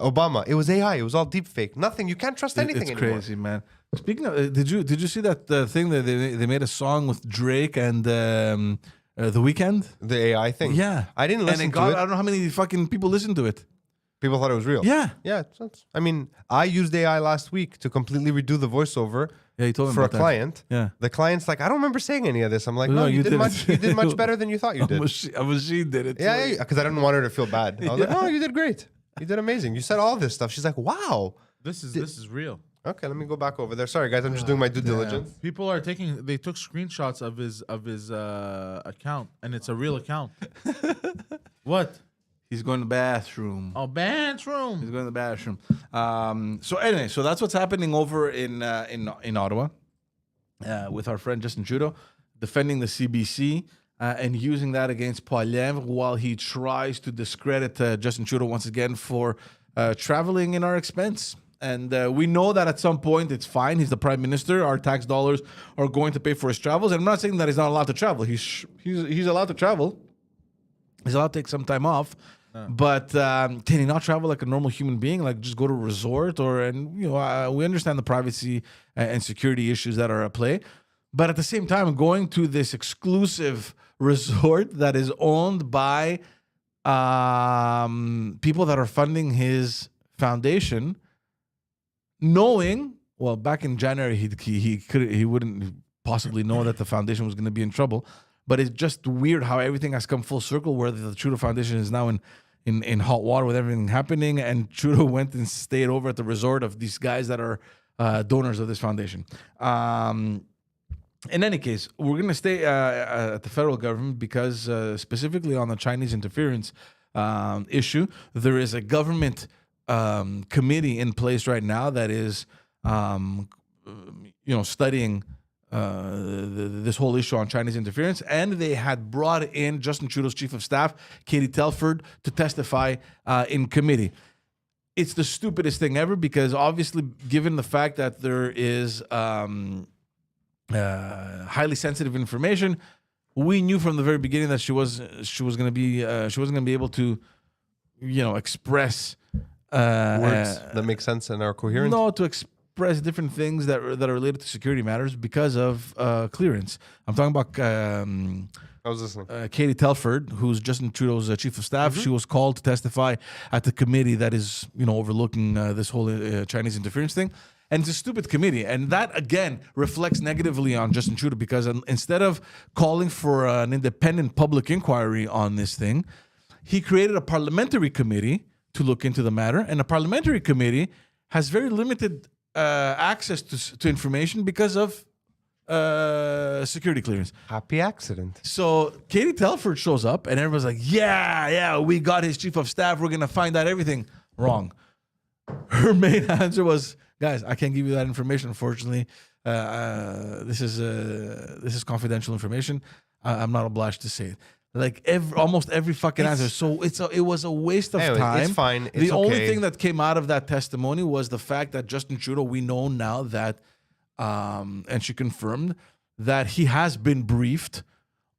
Obama. It was AI. It was all deep fake. Nothing. You can't trust anything It's anymore. crazy, man. Speaking of, did you see that thing that they made a song with Drake and The Weeknd? The AI thing. Yeah, I didn't listen and to I it. don't know how many fucking people listened to it. People thought it was real. Yeah, Yeah. I mean, I used AI last week to completely redo the voiceover yeah. You told me for a about that. client. Yeah. The client's like, I don't remember saying any of this. I'm like, No, no, you you did did much. it. You did much better than you thought you did. A machine did it. Yeah, because I didn't want her to feel bad. I was like, no, you did great. You did amazing. You said all this stuff. She's like, wow. This is real. Okay, let me go back over there. Sorry, guys, I'm just doing my due diligence. People are they took screenshots of his account, and it's a real account. What? He's going to the bathroom. Oh, He's bathroom. going to the bathroom. So anyway, so that's what's happening over in Ottawa with our friend Justin Trudeau defending the CBC and using that against Poilievre while he tries to discredit Justin Trudeau once again for traveling in our expense. And we know that at some point it's fine. He's the prime minister. Our tax dollars are going to pay for his travels. And I'm not saying that he's not allowed to travel. He's allowed to travel. He's allowed to take some time off. But can he not travel like a normal human being? Like just go to a resort we understand the privacy and security issues that are at play. But at the same time, going to this exclusive resort that is owned by people that are funding his foundation, knowing, well, back in January, he wouldn't possibly know that the foundation was going to be in trouble. But it's just weird how everything has come full circle, where the Trudeau Foundation is now in hot water with everything happening, and Trudeau went and stayed over at the resort of these guys that are donors of this foundation. In any case, we're going to stay at the federal government because specifically on the Chinese interference issue. There is a government committee in place right now that is, studying this whole issue on Chinese interference, and they had brought in Justin Trudeau's chief of staff, Katie Telford, to testify in committee. It's the stupidest thing ever because obviously, given the fact that there is highly sensitive information, we knew from the very beginning that she wasn't going to be able to, express Words that make sense and are coherent. No, to express different things that are related to security matters because of clearance. I'm talking about I was listening. Katie Telford, who's Justin Trudeau's chief of staff. She was called to testify at the committee that is, overlooking this whole Chinese interference thing. And it's a stupid committee. And that, again, reflects negatively on Justin Trudeau because instead of calling for an independent public inquiry on this thing, he created a parliamentary committee to look into the matter. And a parliamentary committee has very limited access to information because of security clearance. Happy accident. So Katie Telford shows up and everyone's like, yeah, we got his chief of staff. We're going to find out everything. Wrong. Her main answer was, guys, I can't give you that information, unfortunately. This is confidential information. I'm not obliged to say it. Like almost every fucking answer. So it was a waste of time. It's fine. It's the only okay. thing that came out of that testimony was the fact that Justin Trudeau, we know now that, and she confirmed that he has been briefed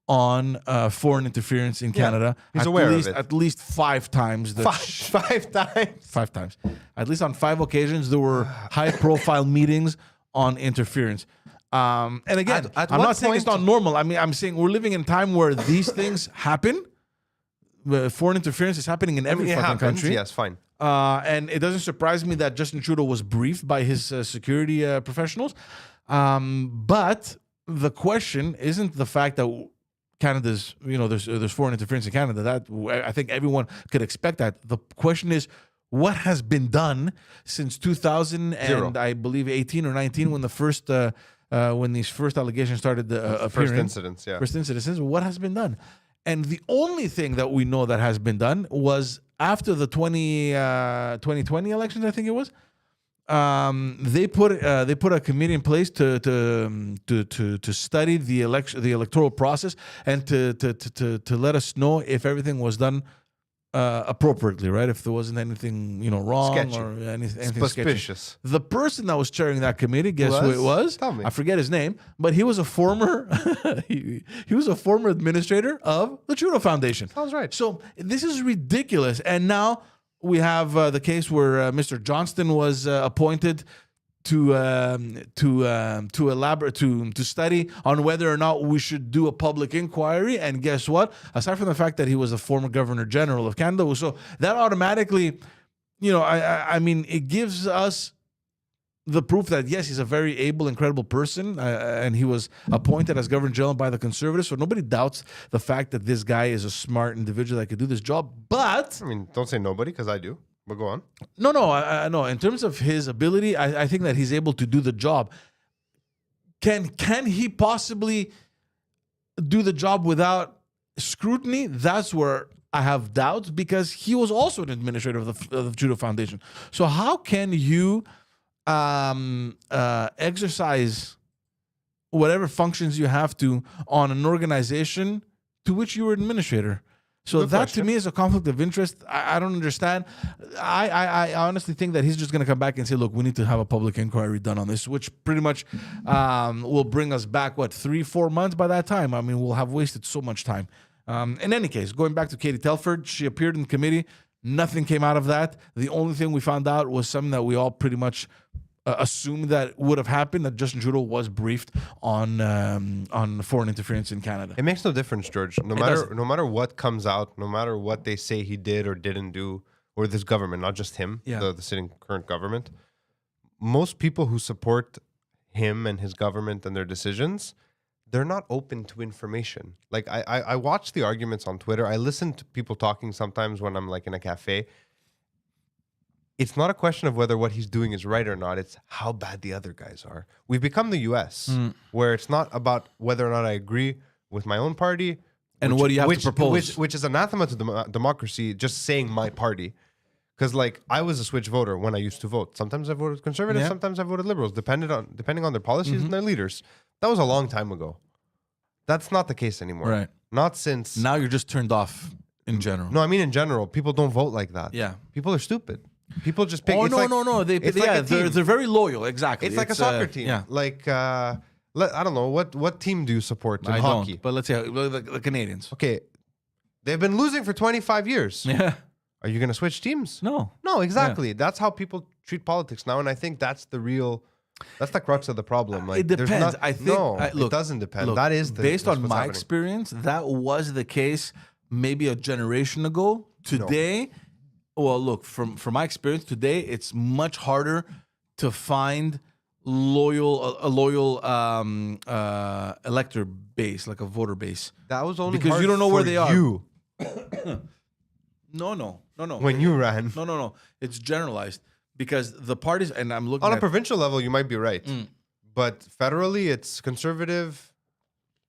on foreign interference in Canada. He's aware of it. At least 5 times. Five times. 5 times. At least on 5 occasions, there were high-profile meetings on interference. And again, At I'm what not saying it's not point- normal. I mean, I'm saying we're living in a time where these things happen. Foreign interference is happening in every It fucking happens. country. Yes, fine. And it doesn't surprise me that Justin Trudeau was briefed by his security professionals. But the question isn't the fact that Canada's, there's foreign interference in Canada. That I think everyone could expect that. The question is, what has been done since 2000 and I believe 18 or 19 when the first when these first allegations started appearing? First incidents, yeah. First incidents. What has been done? And the only thing that we know that has been done was after the 2020 elections, I think it was. They put a committee in place to study the electoral process and to let us know if everything was done appropriately, right? If there wasn't anything wrong Sketchy. or anything Suspicious. sketchy. The person that was chairing that committee, guess who it was? Tell me. I forget his name, but he was a former he was a former administrator of the Trudeau Foundation. Sounds right. So this is ridiculous. And now we have the case where Mr. Johnston was appointed to study on whether or not we should do a public inquiry. And guess what? Aside from the fact that he was a former Governor General of Canada, so that automatically, I mean, it gives us the proof that yes, he's a very able and credible person, and he was appointed as Governor General by the Conservatives. So nobody doubts the fact that this guy is a smart individual that could do this job. But I mean, don't say nobody because I do. But go on. no. In terms of his ability, I think that he's able to do the job. Can he possibly do the job without scrutiny? That's where I have doubts because he was also an administrator of the Trudeau Foundation. So how can you exercise whatever functions you have to on an organization to which you were administrator? So Good that question. to me is a conflict of interest. I don't understand. I honestly think that he's just going to come back and say, look, we need to have a public inquiry done on this, which pretty much will bring us back, 3-4 months by that time? I mean, we'll have wasted so much time. In any case, going back to Katie Telford, she appeared in committee. Nothing came out of that. The only thing we found out was something that we all pretty much assumed that would have happened, that Justin Trudeau was briefed on foreign interference in Canada. It makes no difference, George. No matter what comes out, no matter what they say he did or didn't do, or this government, not just him, the sitting current government, most people who support him and his government and their decisions, they're not open to information. Like I watch the arguments on Twitter. I listen to people talking sometimes when I'm like in a cafe. It's not a question of whether what he's doing is right or not. It's how bad the other guys are. We've become the U.S., where it's not about whether or not I agree with my own party And what do you have to propose? Which is anathema to democracy, just saying my party. Because like I was a switch voter when I used to vote. Sometimes I voted conservative, Yeah. sometimes I voted liberals, depending on their policies and their leaders. That was a long time ago. That's not the case anymore. Right. Not since. Now you're just turned off in general. No, I mean in general, people don't vote like that. Yeah. People are stupid. People just pick. Oh it's no, like, no. it's like a team. They're very loyal. Exactly. It's like a soccer team. Yeah. Like I don't know what team do you support in I hockey? don't. But let's say the Canadians. Okay, they've been losing for 25 years. Yeah. Are you going to switch teams? No. No, exactly. That's how people treat politics now, and I think that's the crux of the problem. Like, It there's depends. not- I think. no, Look, it doesn't depend. Look, That is based that's on what's my happening. experience. That was the case maybe a generation ago. Today, well, look from my experience today, it's much harder to find a loyal elector base, like a voter base. That was only because hard you don't know where for they are. you No. when you ran. No. It's generalized because the parties, and I'm looking On a at provincial level, you might be right, but federally, it's conservative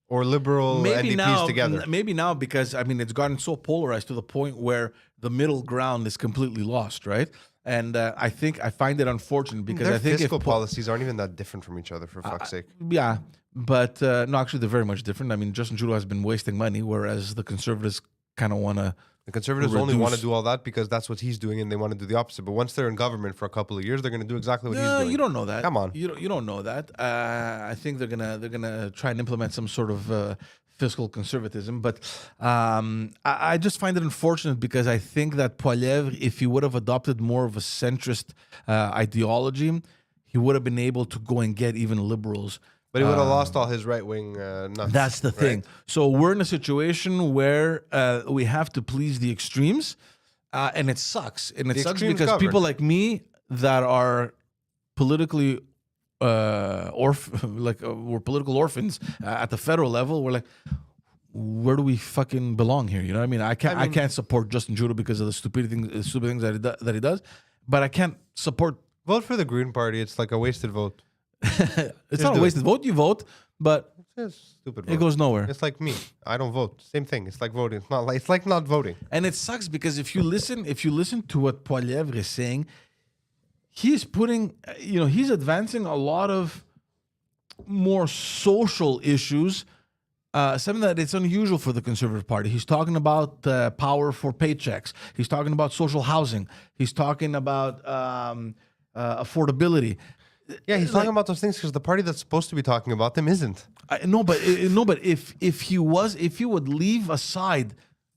or liberal NDPs together. Maybe now because I mean it's gotten so polarized to the point where the middle ground is completely lost, right? And I find it unfortunate because Their I think fiscal policies aren't even that different from each other, for fuck's sake. yeah, but no, actually they're very much different. I mean, Justin Trudeau has been wasting money, whereas the Conservatives kind of want to. The Conservatives only want to reduce- do all that because that's what he's doing, and they want to do the opposite. But once they're in government for a couple of years, they're going to do exactly what he's doing. You don't know that. Come on. You don't know that. I think they're gonna try and implement some sort of fiscal conservatism, but I just find it unfortunate because I think that Poilievre, if he would have adopted more of a centrist ideology, he would have been able to go and get even liberals. But he would have lost all his right wing nuts. That's the thing. So we're in a situation where we have to please the extremes, and it sucks. And it sucks extremes because govern. people like me that are politically we're political orphans at the federal level. We're like, where do we fucking belong here? You know what I mean? I can't support Justin Trudeau because of the stupid things that he does, but I can't support. Vote for the Green Party. It's like a wasted vote. It's not a wasted vote. You vote, but It's a stupid vote. it goes nowhere. It's like me. I don't vote. Same thing. It's like voting. It's like not voting. And it sucks because if you listen to what Poilievre is saying, he's putting, he's advancing a lot of more social issues, something that it's unusual for the Conservative Party. He's talking about power for paychecks. He's talking about social housing. He's talking about affordability. Yeah, he's talking about those things because the party that's supposed to be talking about them isn't. But if he would leave aside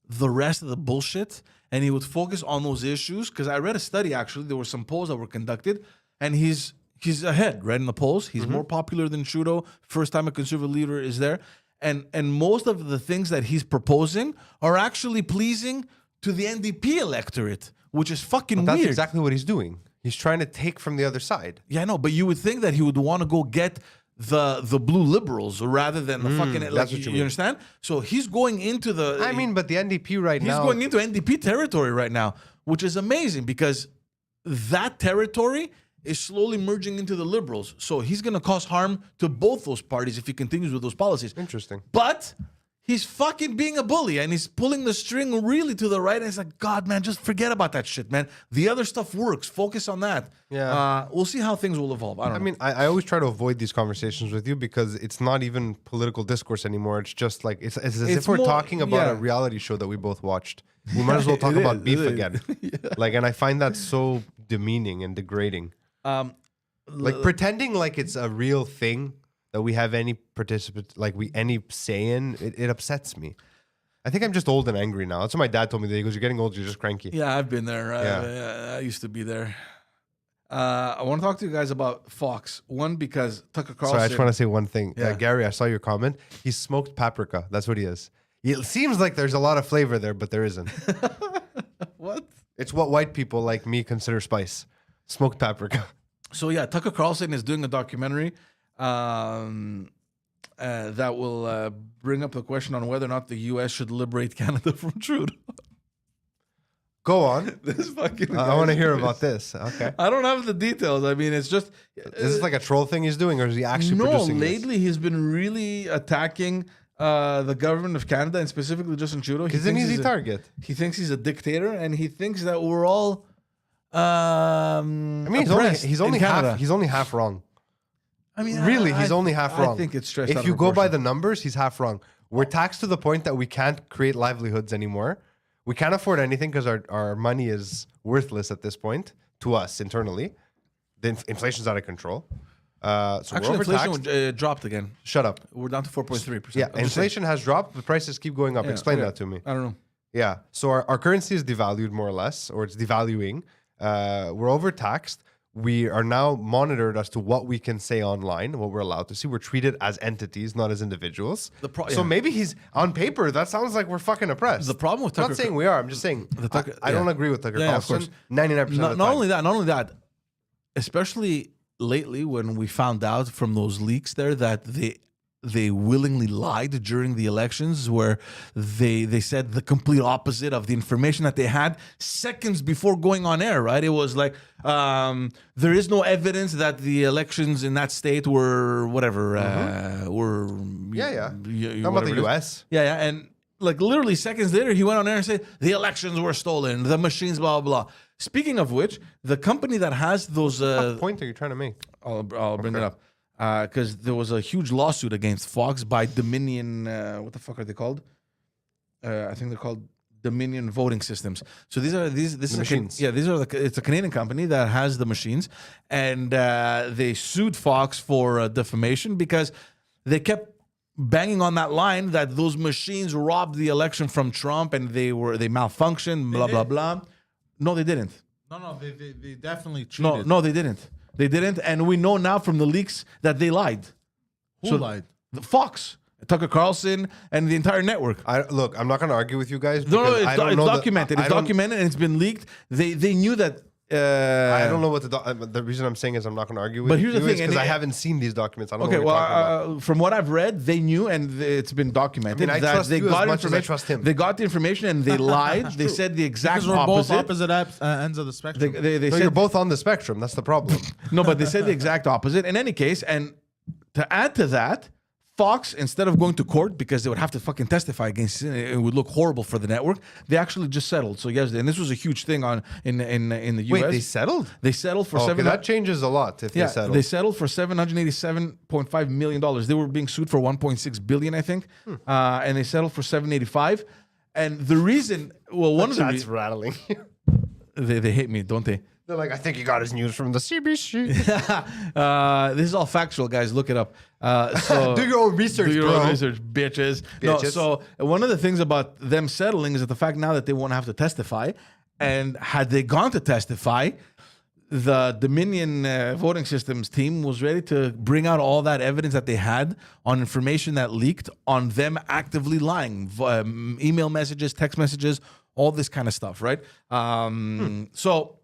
the rest of the bullshit and he would focus on those issues, because I read a study actually, there were some polls that were conducted, and he's ahead, right, in the polls. He's more popular than Trudeau. First time a conservative leader is there, and most of the things that he's proposing are actually pleasing to the NDP electorate, which is fucking That's weird. exactly what he's doing. He's trying to take from the other side. Yeah, I know, but you would think that he would want to go get the blue liberals rather than the fucking like that's what you you mean. understand? So he's going into the I mean, but the NDP right he's now. going into NDP territory right now, which is amazing because that territory is slowly merging into the liberals. So he's going to cause harm to both those parties if he continues with those policies. Interesting. But he's fucking being a bully and he's pulling the string really to the right. And it's like, God, man, just forget about that shit, man. The other stuff works. Focus on that. Yeah. We'll see how things will evolve. I don't know. I mean, I always try to avoid these conversations with you because it's not even political discourse anymore. It's just like it's as It's if we're more- talking about yeah. a reality show that we both watched. We might as well talk It about is, beef it is. again. Like, and I find that so demeaning and degrading. Like pretending like it's a real thing that we have any participant, like any say in, it upsets me. I think I'm just old and angry now. That's what my dad told me. That he goes, "You're getting old. You're just cranky." Yeah, I've been there. I used to be there. I want to talk to you guys about Fox. One, because Tucker Carlson. Sorry, I just want to say one thing. Yeah. Gary, I saw your comment. He smoked paprika. That's what he is. It seems like there's a lot of flavor there, but there isn't. What? It's what white people like me consider spice. Smoked paprika. So yeah, Tucker Carlson is doing a documentary that will bring up the question on whether or not the U.S. should liberate Canada from Trudeau. Go on. This fucking. I want to hear about this. Okay. I don't have the details. I mean, it's just. Is this like a troll thing he's doing, or is he actually No, producing this? lately he's been really attacking the government of Canada and specifically Justin Trudeau. He's an easy target. He thinks he's a dictator, and he thinks that we're all. I mean, he's only half wrong. I mean, Really, he's only half wrong. I think it's stressed out If you of go by proportion. the numbers, he's half wrong. We're taxed to the point that we can't create livelihoods anymore. We can't afford anything because our money is worthless at this point to us internally. The inflation's out of control. So Actually, we're overtaxed. inflation dropped again. Shut up. We're down to 4.3%. Yeah, inflation has dropped. The prices keep going up. Explain that to me. I don't know. Yeah. So our currency is devalued more or less, or it's devaluing. We're overtaxed. We are now monitored as to what we can say online, what we're allowed to see. We're treated as entities, not as individuals. So maybe he's on paper. That sounds like we're fucking oppressed. The problem with I'm Tucker, not saying we are. I'm just saying I don't agree with Tucker Carlson. 99% of the time. Not only that, especially lately when we found out from those leaks there that they willingly lied during the elections, where they said the complete opposite of the information that they had seconds before going on air, right? It was like, there is no evidence that the elections in that state were whatever, were... Talking about the U.S. Yeah, and like literally seconds later, he went on air and said, the elections were stolen, the machines, blah, blah, blah. Speaking of which, the company that has those... What point are you trying to make? I'll bring it up. Because there was a huge lawsuit against Fox by Dominion. What the fuck are they called? I think they're called Dominion Voting Systems. So this is machines. It's a Canadian company that has the machines, and they sued Fox for defamation because they kept banging on that line that those machines robbed the election from Trump and they malfunctioned. Blah blah blah. No, they didn't. No, they definitely cheated. No, they didn't. They didn't, and we know now from the leaks that they lied. Who lied? The Fox, Tucker Carlson, and the entire network. Look, I'm not going to argue with you guys. No, because I don't it's know documented. It's documented, and it's been leaked. They knew that. I don't know what the reason I'm saying is I'm not going to argue with you. But here's the thing, because I haven't seen these documents. I don't know Okay, what you're talking about. from what I've read, they knew, and it's been documented. I mean, I that trust they you got as much as I information. trust him. They got the information, and they lied. They said the exact Because we're both opposite. opposite ends of the spectrum. They No, said you're both on the spectrum. That's the problem. no, but they said the exact opposite. In any case, and to add to that, Fox, instead of going to court because they would have to fucking testify against it, it would look horrible for the network. They actually just settled. So yes, and this was a huge thing in the U.S. Wait, they settled? They settled for Okay, that changes a lot if they settle. They settled for $787.5 million. They were being sued for $1.6 billion, I think, and they settled for $785. And the reason, well, one of the That's rattling. they hate me, don't they? They're like, I think he got his news from the CBC. This is all factual, guys. Look it up. So Do your own research, do your bro. own research, bitches. No, Bitches. so one of the things about them settling is that the fact now that they won't have to testify, and had they gone to testify, the Dominion voting systems team was ready to bring out all that evidence that they had on information that leaked on them actively lying, email messages, text messages, all this kind of stuff, right? So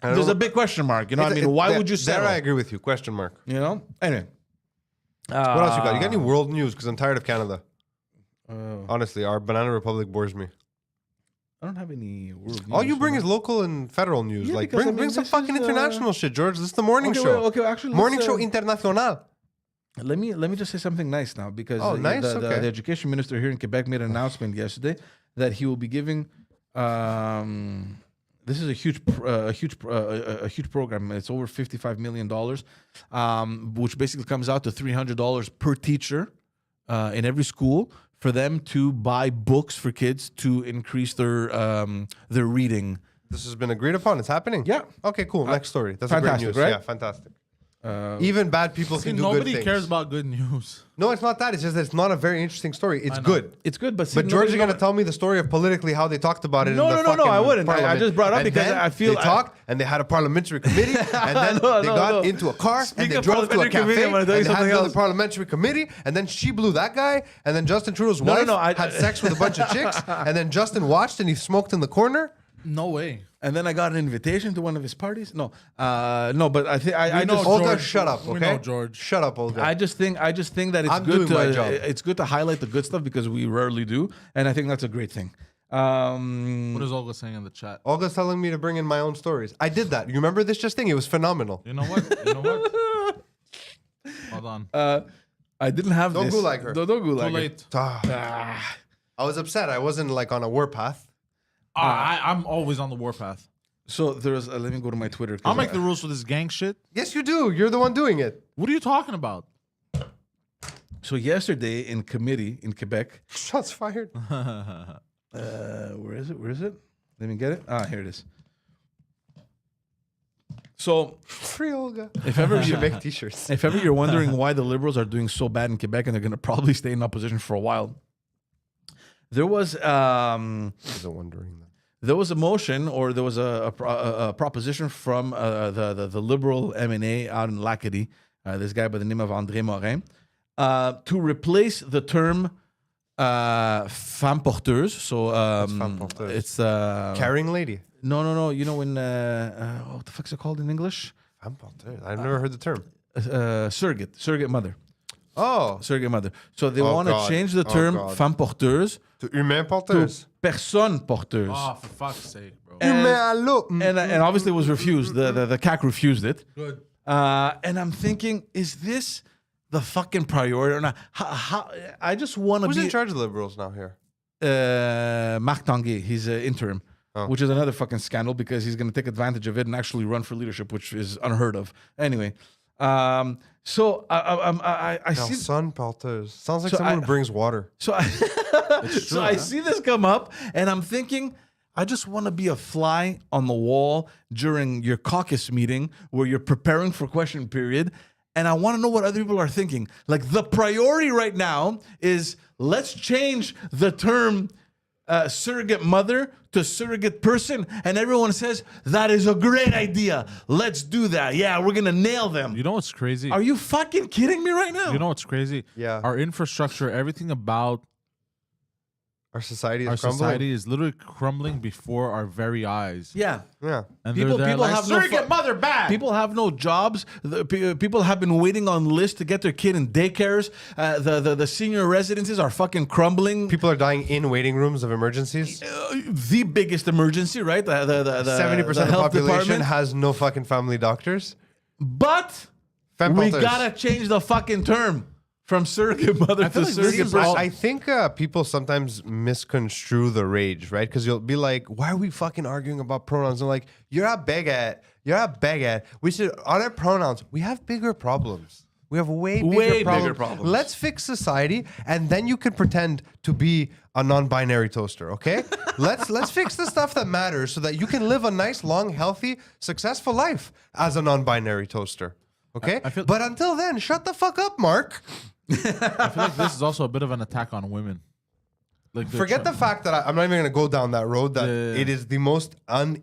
there's a big question mark. You know, what I mean, why would you settle? There I agree with you. Question mark. You know. Anyway, What else you got? You got any world news? Because I'm tired of Canada. Honestly, our Banana Republic bores me. I don't have any world news. All you bring is local and federal news. Yeah, like because, I bring mean, some this fucking is, international shit, George. This is the morning Okay, show. well, actually, Morning let's, show international. Let me just say something nice now, because nice? the Okay. education minister here in Quebec made an announcement yesterday that he will be giving. This is a huge program. It's over $55 million, which basically comes out to $300 per teacher in every school for them to buy books for kids to increase their reading. This has been agreed upon. It's happening. Yeah. Okay, cool. Next story. That's great fantastic, news. right? Yeah, fantastic. Even bad people can do good Nobody things. cares about good news. No, it's not that. It's just that it's not a very interesting story. It's good. It's good, but But George is going to tell me the story of politically how they talked about it. No, in the no, fucking I wouldn't. I parliament. just brought it up And because then I feel they talked and they had a parliamentary committee and then they got into a car Speaking and they of drove to a parliamentary committee, cafe I'm gonna and tell they you had something another else. parliamentary committee and then she blew that guy and then Justin Trudeau's wife had sex with a bunch of chicks and then Justin watched and he smoked in the corner. No way. And then I got an invitation to one of his parties. No, but I think I know just George. Olga, shut up, okay? We know George. Shut up, Olga. I just think that it's I'm good doing my job. it's good to highlight the good stuff because we rarely do, and I think that's a great thing. What is Olga saying in the chat? Olga's telling me to bring in my own stories. I did that. You remember this just thing? It was phenomenal. You know what? Hold on. I didn't have Don't this. gulag her. Don't gulag Too her. late. Ah. I was upset. I wasn't like on a warpath. I'm always on the warpath. So there's. Let me go to my Twitter. 'cause I'll make the rules for this gang shit. Yes, you do. You're the one doing it. What are you talking about? So yesterday in committee in Quebec. Shots fired. Where is it? Where is it? Let me get it. Here it is. So Free Olga. if ever You you should make t-shirts. if ever you're wondering why the Liberals are doing so bad in Quebec and they're going to probably stay in opposition for a while, there was I wasn't wondering that. there was a motion or there was a proposition from the Liberal MNA out in Lacadie, this guy by the name of André Morin, to replace the term femme porteuse. So femme porteuse? it's Carrying lady. no. You know when what the fuck's it called in English? Femme porteuse. I've never heard the term. Surrogate mother. Oh. Surrogate mother. So they Oh, want to God. change the Oh, term God. femme porteuse To humain to porteuse. personne porteuse. Oh, for fuck's sake, bro. Humain allô. And obviously it was refused. The CAC refused it. Good. And I'm thinking, is this the fucking priority or not? How, I just want to Who's be in charge of the Liberals now here? Marc Tanguay. He's interim, which is another fucking scandal because he's going to take advantage of it and actually run for leadership, which is unheard of. Anyway, so I see. Carlson porteuse. Sounds like So someone I- who brings water. So I see this come up, and I'm thinking, I just want to be a fly on the wall during your caucus meeting where you're preparing for question period, and I want to know what other people are thinking. Like the priority right now is let's change the term surrogate mother to surrogate person, and everyone says that is a great idea. Let's do that. Yeah, we're gonna nail them. You know what's crazy? Are you fucking kidding me right now? You know what's crazy? Yeah. Our infrastructure, everything about Our society is our crumbling. society is literally crumbling before our very eyes. Yeah. Yeah. And People- they're there people like, have no surrogate fu- mother bad. People have no jobs. People have been waiting on lists to get their kid in daycares. The senior residences are fucking crumbling. People are dying in waiting rooms of emergencies. The biggest emergency, right? The 70% of the health population department. has no fucking family doctors. But Femme we porteuse. gotta change the fucking term from surrogate mother feel to like this surrogate is person. all- I think people sometimes misconstrue the rage, right? Because you'll be like, why are we fucking arguing about pronouns? And like, you're a baguette. You're a baguette. We should, on our pronouns, we have bigger problems. We have way bigger problems. Let's fix society, and then you can pretend to be a non-binary toaster, okay? let's fix the stuff that matters so that you can live a nice, long, healthy, successful life as a non-binary toaster. Okay? I feel- but until then, shut the fuck up, Mark. I feel like this is also a bit of an attack on women. Like they're Forget the fact that I'm not even going to go down that road, that Yeah. it is the most not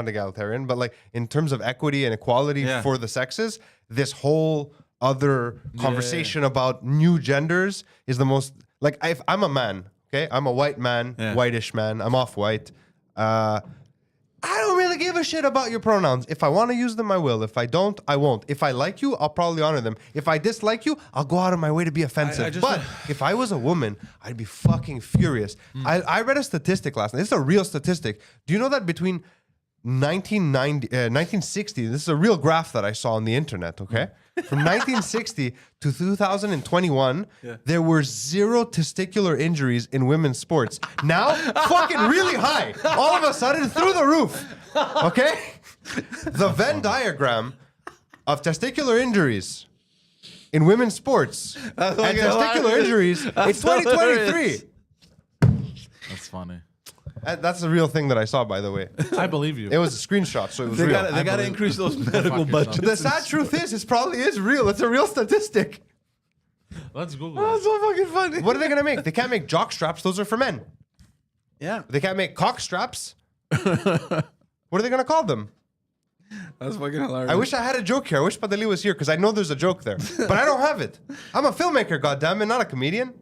egalitarian, but like in terms of equity and equality Yeah. for the sexes, this whole other conversation about new genders is the most, like, if I'm a man, okay? I'm a white man, Yeah. whitish man, I'm off-white. I don't really give a shit about your pronouns. If I want to use them, I will. If I don't, I won't. If I like you, I'll probably honor them. If I dislike you, I'll go out of my way to be offensive. just- But if I was a woman, I'd be fucking furious. I read a statistic last night. This is a real statistic. Do you know that between 1960, this is a real graph that I saw on the internet, okay? From 1960 to 2021, there were 0 testicular injuries in women's sports. Now, fucking really high. All of a sudden, through the roof, okay? The Venn diagram of testicular injuries in women's sports and testicular injuries in 2023. That's funny. That's a real thing that I saw, by the way. I believe you. It was a screenshot, so it was They real. gotta believe- increase those medical fucking budgets. The sad truth is, it probably is real. It's a real statistic. Let's Google That's it. so fucking funny. What are they gonna make? They can't make jock straps. Those are for men. Yeah, They can't make cock straps. What are they gonna call them? that's fucking hilarious. I wish I had a joke here. I wish Pantelis was here because I know there's a joke there, but I don't have it. I'm a filmmaker, goddammit, not a comedian.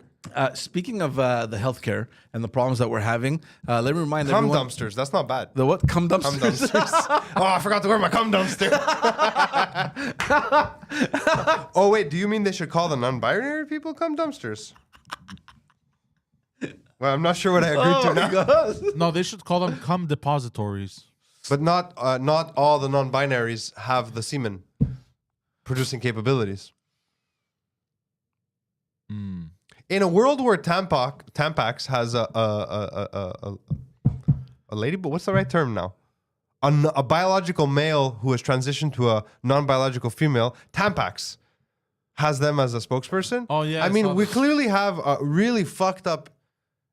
Speaking of the healthcare and the problems that we're having, let me remind Cum everyone. dumpsters. That's not bad. The what? Cum dumpsters. Cum dumpsters. Oh, I forgot to wear my cum dumpster. Oh wait, do you mean they should call the non-binary people cum dumpsters? Well, I'm not sure what I agreed to now. No, they should call them cum depositories. But not all the non-binaries have the semen producing capabilities. In a world where Tampax has a lady, but what's the right term now? A biological male who has transitioned to a non-biological female, Tampax has them as a spokesperson. Oh, yeah, I I mean, saw we that. clearly have really fucked up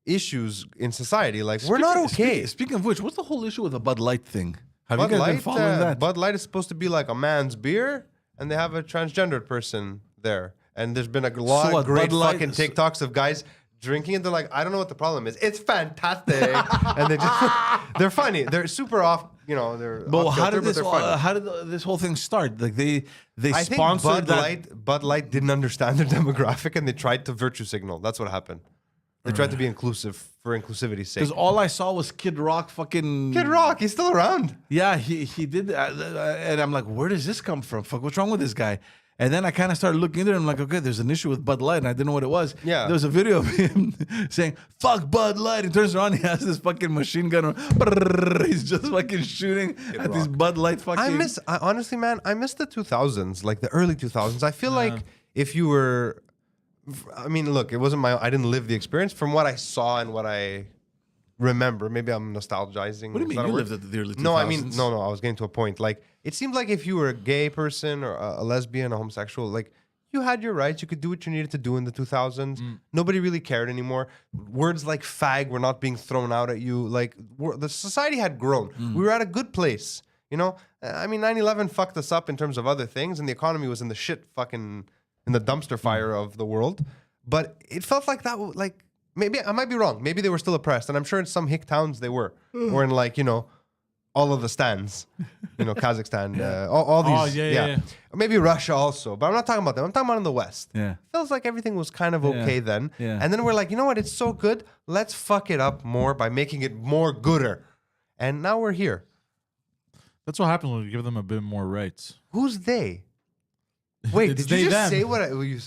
issues in society. Like, we're not okay. Speaking of which, what's the whole issue with the Bud Light thing? Have Bud you guys been Light, following that? Bud Light is supposed to be like a man's beer, and they have a transgendered person there. And there's been a lot what, of great Bud Light- fucking TikToks of guys drinking it. They're like, I don't know what the problem is. It's fantastic. And they just, they're funny. They're super off, they're But off how kilter, did this? but they're funny. How did this whole thing start? Like they I think sponsored Bud Light didn't understand their demographic and they tried to virtue signal. That's what happened. They tried to be inclusive for inclusivity's sake. because all I saw was Kid Rock fucking. Kid Rock, he's still around. Yeah, he did, and I'm like, where does this come from? Fuck, what's wrong with this guy? And then I kind of started looking into it. I'm like, okay, there's an issue with Bud Light, and I didn't know what it was. Yeah. There was a video of him saying, fuck Bud Light. He turns around, he has this fucking machine gun. He's just fucking shooting at these Bud Light fucking. Honestly, man, I miss the 2000s, like the early 2000s. I feel like if you were, I mean, look, it wasn't I didn't live the experience. From what I saw and what I remember, maybe I'm nostalgizing. What do you Is mean that a you word? lived at the early 2000s? No, I mean, no, I was getting to a point. Like, it seemed like if you were a gay person or a lesbian, a homosexual, like, you had your rights. You could do what you needed to do in the 2000s. Nobody really cared anymore. Words like fag were not being thrown out at you. Like, the society had grown. We were at a good place. I mean, 9/11 fucked us up in terms of other things, and the economy was in the shit fucking, in the dumpster fire of the world. But it felt like that, like, maybe, I might be wrong. Maybe they were still oppressed. And I'm sure in some hick towns they were. Or in, like, all of the stands, Kazakhstan, all these. yeah. Or maybe Russia also, but I'm not talking about them. I'm talking about in the West. Yeah. Feels like everything was kind of okay then. Yeah. And then we're like, you know what? It's so good. Let's fuck it up more by making it more gooder. And now we're here. That's what happened when we give them a bit more rights. Who's they? Wait, It's did you they, just them. say what you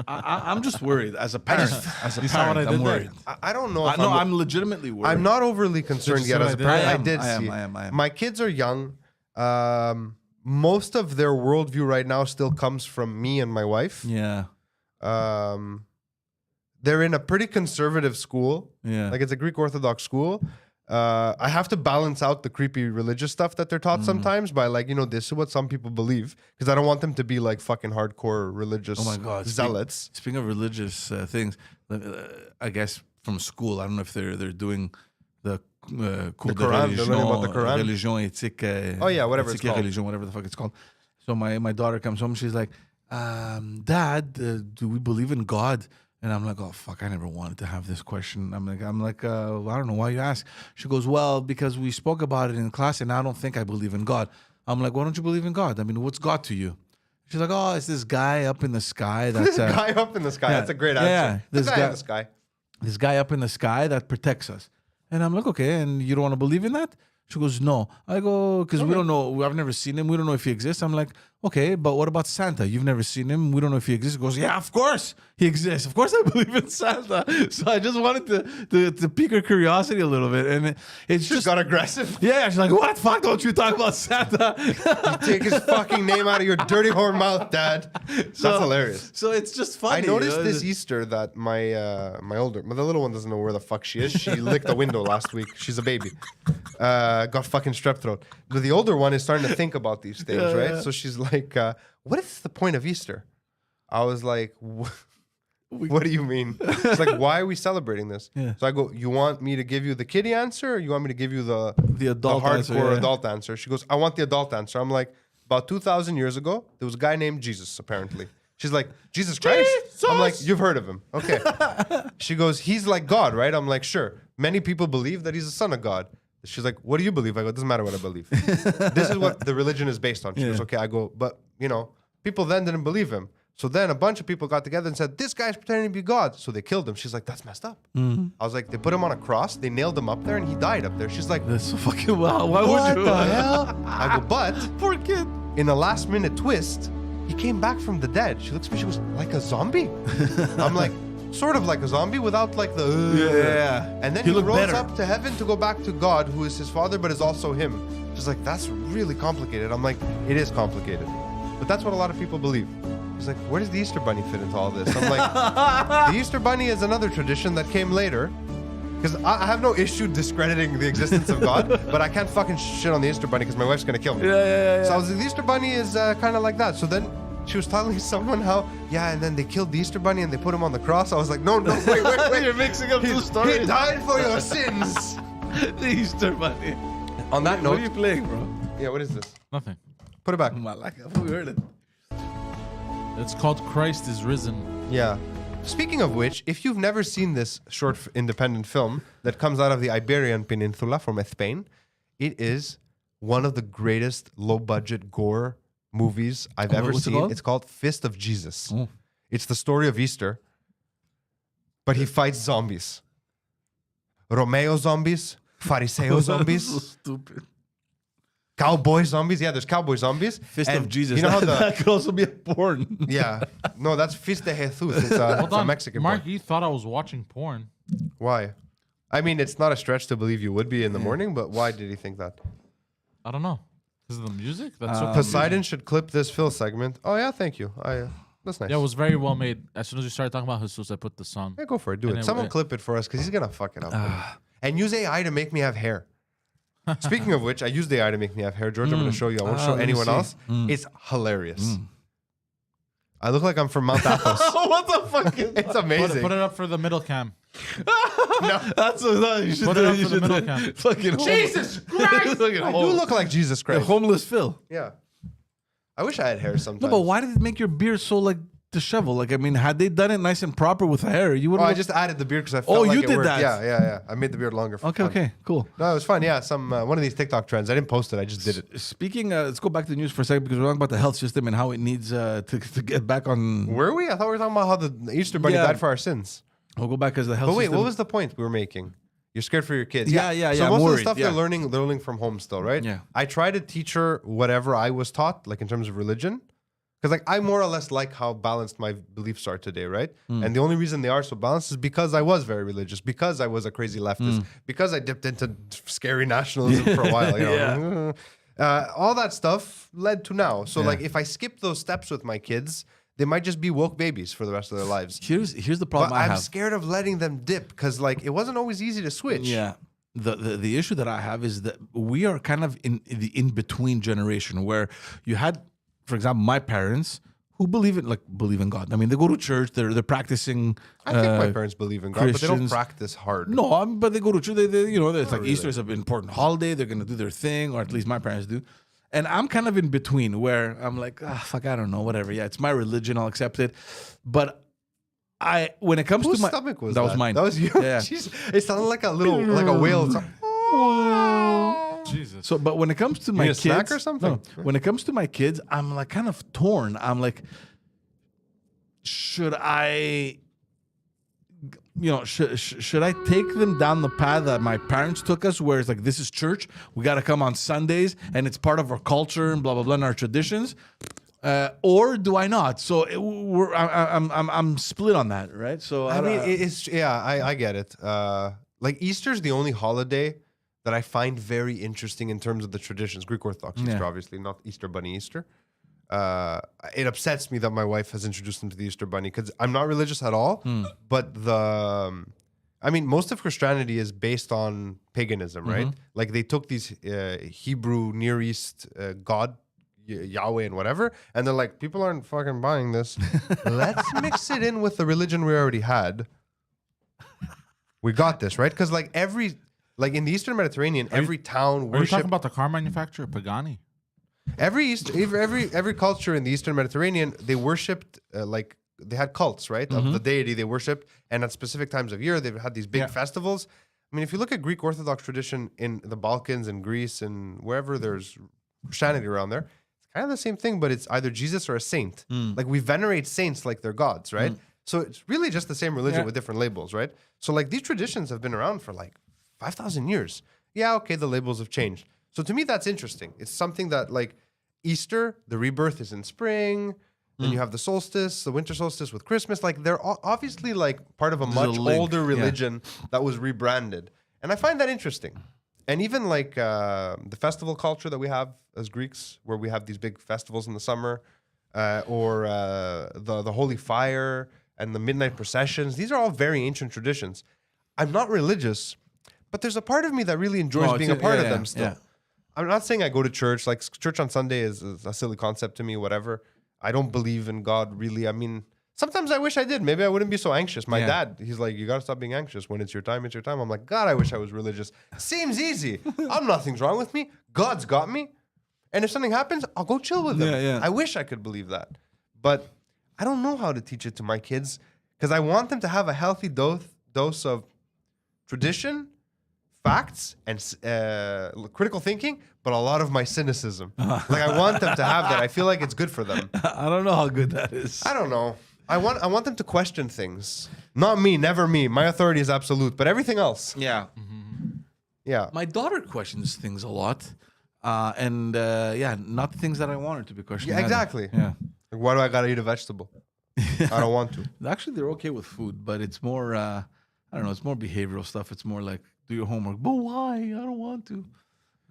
I'm just worried as a parent. As a You saw what parent, I I'm did there? worried. I don't know if No, I'm legitimately worried. I'm not overly concerned Did you yet see as a what I parent. did? I did see. I am. My kids are young. Most of their worldview right now still comes from me and my wife. Yeah. They're in a pretty conservative school. Yeah. Like, it's a Greek Orthodox school. I have to balance out the creepy religious stuff that they're taught sometimes by, like, this is what some people believe, because I don't want them to be like fucking hardcore religious Oh my God. zealots. Speaking of religious things, I guess from school, I don't know if they're doing the cours de Quran, they're learning about the Quran. religion, éthique. Oh, yeah, whatever it's éthique et called. religion, whatever the fuck it's called. So my daughter comes home, she's like, Dad, do we believe in God? And I'm like, oh fuck, I never wanted to have this question. I'm like, I don't know why you ask. She goes, well, because we spoke about it in class, and I don't think I believe in God. I'm like, why don't you believe in God? I mean, what's God to you? She's like, oh, it's this guy up in the sky. That's This guy up in the sky. yeah, That's a great answer. yeah, The this guy guy- in the sky. this guy up in the sky that protects us. And I'm like, okay, and you don't want to believe in that? She goes, no. I go, because we don't know, I've never seen him. We don't know if he exists. I'm like, okay, but what about Santa? You've never seen him. We don't know if he exists. She goes, yeah, of course he exists. Of course I believe in Santa. So I just wanted to pique her curiosity a little bit. And it's Just just, got aggressive. yeah, she's like, what? Fuck, don't you talk about Santa? Take his fucking name out of your dirty whore mouth, Dad. That's hilarious. So it's just funny. I noticed you know? this Easter that my older, the little one doesn't know where the fuck she is. She licked a window last week. She's a baby. Got fucking strep throat. But the older one is starting to think about these things, Yeah, right? yeah. So she's like, what is the point of Easter? I was like, what do you mean? She's like, why are we celebrating this? Yeah. So I go, you want me to give you the kiddie answer, or you want me to give you the adult hardcore answer, yeah. adult answer? She goes, I want the adult answer. I'm like, about 2,000 years ago, there was a guy named Jesus, apparently. She's like, Jesus Christ? I'm like, you've heard of him. Okay. She goes, he's like God, right? I'm like, sure. Many people believe that he's the son of God. She's like, what do you believe? I go, it doesn't matter what I believe. This is what the religion is based on. She goes, okay. I go, but, people then didn't believe him. So then a bunch of people got together and said, this guy's pretending to be God. So they killed him. She's like, that's messed up. I was like, they put him on a cross. They nailed him up there and he died up there. She's like, That's so fucking wow. Why what would you? the hell? I go, but Poor kid. in a last minute twist, he came back from the dead. She looks at me, she goes, like a zombie? I'm like, sort of like a zombie without like the... Yeah. And then He he looked rose better. up to heaven to go back to God, who is his father, but is also him. She's like, that's really complicated. I'm like, it is complicated. But that's what a lot of people believe. He's like, where does the Easter Bunny fit into all this? I'm like, the Easter Bunny is another tradition that came later. Because I have no issue discrediting the existence of God, but I can't fucking shit on the Easter Bunny because my wife's going to kill me. Yeah. So I was like, the Easter Bunny is kind of like that. So then she was telling someone how, and then they killed the Easter Bunny and they put him on the cross. I was like, no, wait. You're mixing up two stories. He died for your sins. The Easter Bunny. On that note. What are you playing, bro? Yeah, what is this? Nothing. Put it back. Malaka, we heard it. It's called Christ is Risen. Yeah. Speaking of which, if you've never seen this short independent film that comes out of the Iberian Peninsula from Spain, it is one of the greatest low-budget gore movies I've ever what's it seen. called? It's called Fist of Jesus. Oh. It's the story of Easter, but he fights zombies. Romeo zombies, Fariseo zombies, So stupid. cowboy zombies. Yeah, there's cowboy zombies. Fist And of Jesus. You know how that could also be a porn. Yeah. No, that's Fist de Jesus. It's Hold a on, Mexican Mark, porn. you thought I was watching porn. Why? I mean, it's not a stretch to believe you would be in the morning, but why did he think that? I don't know. Because of the music? That's so Poseidon should clip this Phil segment. Oh, yeah, thank you. That's nice. Yeah, it was very well made. As soon as we started talking about Jesus, I put the song. Yeah, go for it. Do And it. it- Someone it- clip it for us because he's going to fuck it up. And use AI to make me have hair. Speaking of which, I used AI to make me have hair. George, I'm going to show you. I won't show let me anyone see. else. It's hilarious. I look like I'm from Mount Athos. What the fuck is It's amazing. Put it up for the middle cam. That's what you should Put do. it up You for the should middle do. cam. Fucking Jesus Christ! Fucking I do look like Jesus Christ. homeless Phil. Yeah. I wish I had hair sometimes. No, but why did it make your beard so like disheveled? Like, I mean, had they done it nice and proper with hair, you would Oh, have. I just added the beard because I felt Oh, like you it did worked. that? Yeah. I made the beard longer. For fun. Okay, cool. No, it was fun. Yeah, some one of these TikTok trends. I didn't post it. I just did it. Speaking, let's go back to the news for a second because we're talking about the health system and how it needs to get back on. Were we? I thought we were talking about how the Easter Bunny Yeah. died for our sins. We'll go back as the health But wait, system. what was the point we were making? You're scared for your kids. Yeah, So I'm most of worried, the stuff yeah. they're learning from home still, right? Yeah. I try to teach her whatever I was taught, like in terms of religion. Because like I more or less like how balanced my beliefs are today, right? And the only reason they are so balanced is because I was very religious, because I was a crazy leftist, because I dipped into scary nationalism for a while. You know? All that stuff led to now. So like if I skip those steps with my kids, they might just be woke babies for the rest of their lives. Here's the But problem I I'm have. scared of letting them dip because like it wasn't always easy to switch. Yeah. The issue that I have is that we are kind of in the in between generation where you had, for example, my parents who believe in God. I mean, they go to church. They're practicing. I think my parents believe in God, but they don't Christians. practice hard. No, but they go to church. They it's like really. Easter is an important holiday. They're gonna do their thing, or at least my parents do. And I'm kind of in between where I'm like, fuck, I don't know, whatever. Yeah, it's my religion. I'll accept it. But when it comes Whose to my stomach was that was mine. That was you. Yeah. Jeez. It sounded like a little, like a whale. It's like, Jesus. So, but when it comes to my need a kids, snack or something? No, when it comes to my kids, I'm like kind of torn. I'm like, should I, should I take them down the path that my parents took us, where it's like this is church, we got to come on Sundays, and it's part of our culture and blah blah blah and our traditions, or do I not? So I'm split on that, right? So I mean, I get it. Like Easter's the only holiday that I find very interesting in terms of the traditions. Greek Orthodox Easter, obviously, not Easter Bunny Easter. It upsets me that my wife has introduced them to the Easter Bunny because I'm not religious at all. But most of Christianity is based on paganism, right? Like they took these Hebrew Near East God, Yahweh and whatever, and they're like, people aren't fucking buying this. Let's mix it in with the religion we already had. We got this, right? Because like in the Eastern Mediterranean, every town Are you worship. talking about the car manufacturer, Pagani? Every culture in the Eastern Mediterranean, they worshipped they had cults, right, of the deity they worshipped, and at specific times of year they've had these big festivals. I mean, if you look at Greek Orthodox tradition in the Balkans and Greece and wherever there's Christianity around there, it's kind of the same thing, but it's either Jesus or a saint. Like we venerate saints like they're gods, right? So it's really just the same religion with different labels, right? So like these traditions have been around for like 5,000 years. Yeah, okay, the labels have changed. So to me, that's interesting. It's something that like Easter, the rebirth is in spring. Then you have the solstice, the winter solstice with Christmas. Like they're obviously like part of a much older religion that was rebranded. And I find that interesting. And even like the festival culture that we have as Greeks, where we have these big festivals in the summer. the holy fire and the midnight processions. These are all very ancient traditions. I'm not religious, but there's a part of me that really enjoys being a part of them still. Yeah. I'm not saying I go to church. Like church on Sunday is a silly concept to me, whatever. I don't believe in God really. I mean, sometimes I wish I did. Maybe I wouldn't be so anxious. My dad, he's like, you got to stop being anxious. When it's your time, it's your time. I'm like, God, I wish I was religious. Seems easy. Nothing's wrong with me. God's got me. And if something happens, I'll go chill with him. Yeah. I wish I could believe that. But I don't know how to teach it to my kids because I want them to have a healthy dose of tradition, facts, and critical thinking, but a lot of my cynicism. Like I want them to have that. I feel like it's good for them. I don't know how good that is. I don't know. I want them to question things. Not me, never me. My authority is absolute, but everything else. Yeah. Yeah. My daughter questions things a lot. Not things that I want her to be questioning. Yeah, either. exactly. Yeah. Like, why do I gotta eat a vegetable? I don't want to. Actually, they're okay with food, but it's more, I don't know, it's more behavioral stuff. It's more like, do your homework. But why? I don't want to.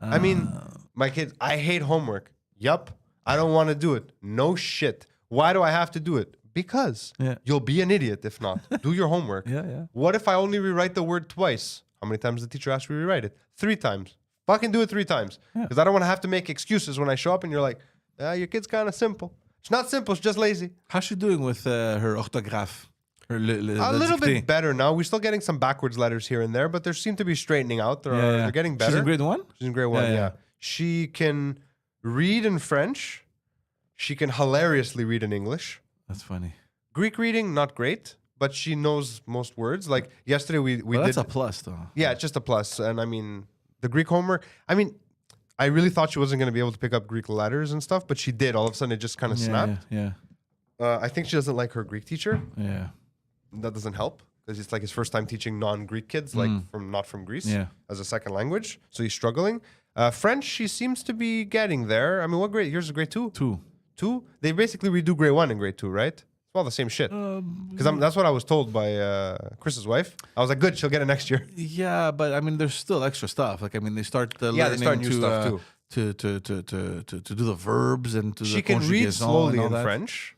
I mean, my kids, I hate homework. Yup. I don't want to do it. No shit. Why do I have to do it? Because you'll be an idiot if not. Do your homework. Yeah. What if I only rewrite the word twice? How many times the teacher asks you to rewrite it? 3 times. Fucking do it 3 times. Because I don't want to have to make excuses when I show up and you're like, your kid's kind of simple. It's not simple. It's just lazy. How's she doing with her orthograph? A little bit better now. We're still getting some backwards letters here and there, but they seem to be straightening out. They're getting better. She's in grade 1? She's in grade 1, yeah. She can read in French. She can hilariously read in English. That's funny. Greek reading, not great, but she knows most words. Like yesterday we did... That's a plus, though. Yeah, it's just a plus. And I mean, the Greek homework... I mean, I really thought she wasn't going to be able to pick up Greek letters and stuff, but she did. All of a sudden, it just kind of snapped. Yeah. I think she doesn't like her Greek teacher. Yeah. That doesn't help because it's like his first time teaching non-Greek kids, like not from Greece, as a second language. So he's struggling. French, she seems to be getting there. I mean, what grade? Yours is grade 2? 2? They basically redo grade 1 and grade 2, right? It's all the same shit. Because that's what I was told by Chris's wife. I was like, good, she'll get it next year. Yeah, but I mean, there's still extra stuff. Like, I mean, they start learning they start new stuff too. To do the verbs and to she the can read slowly in that. French.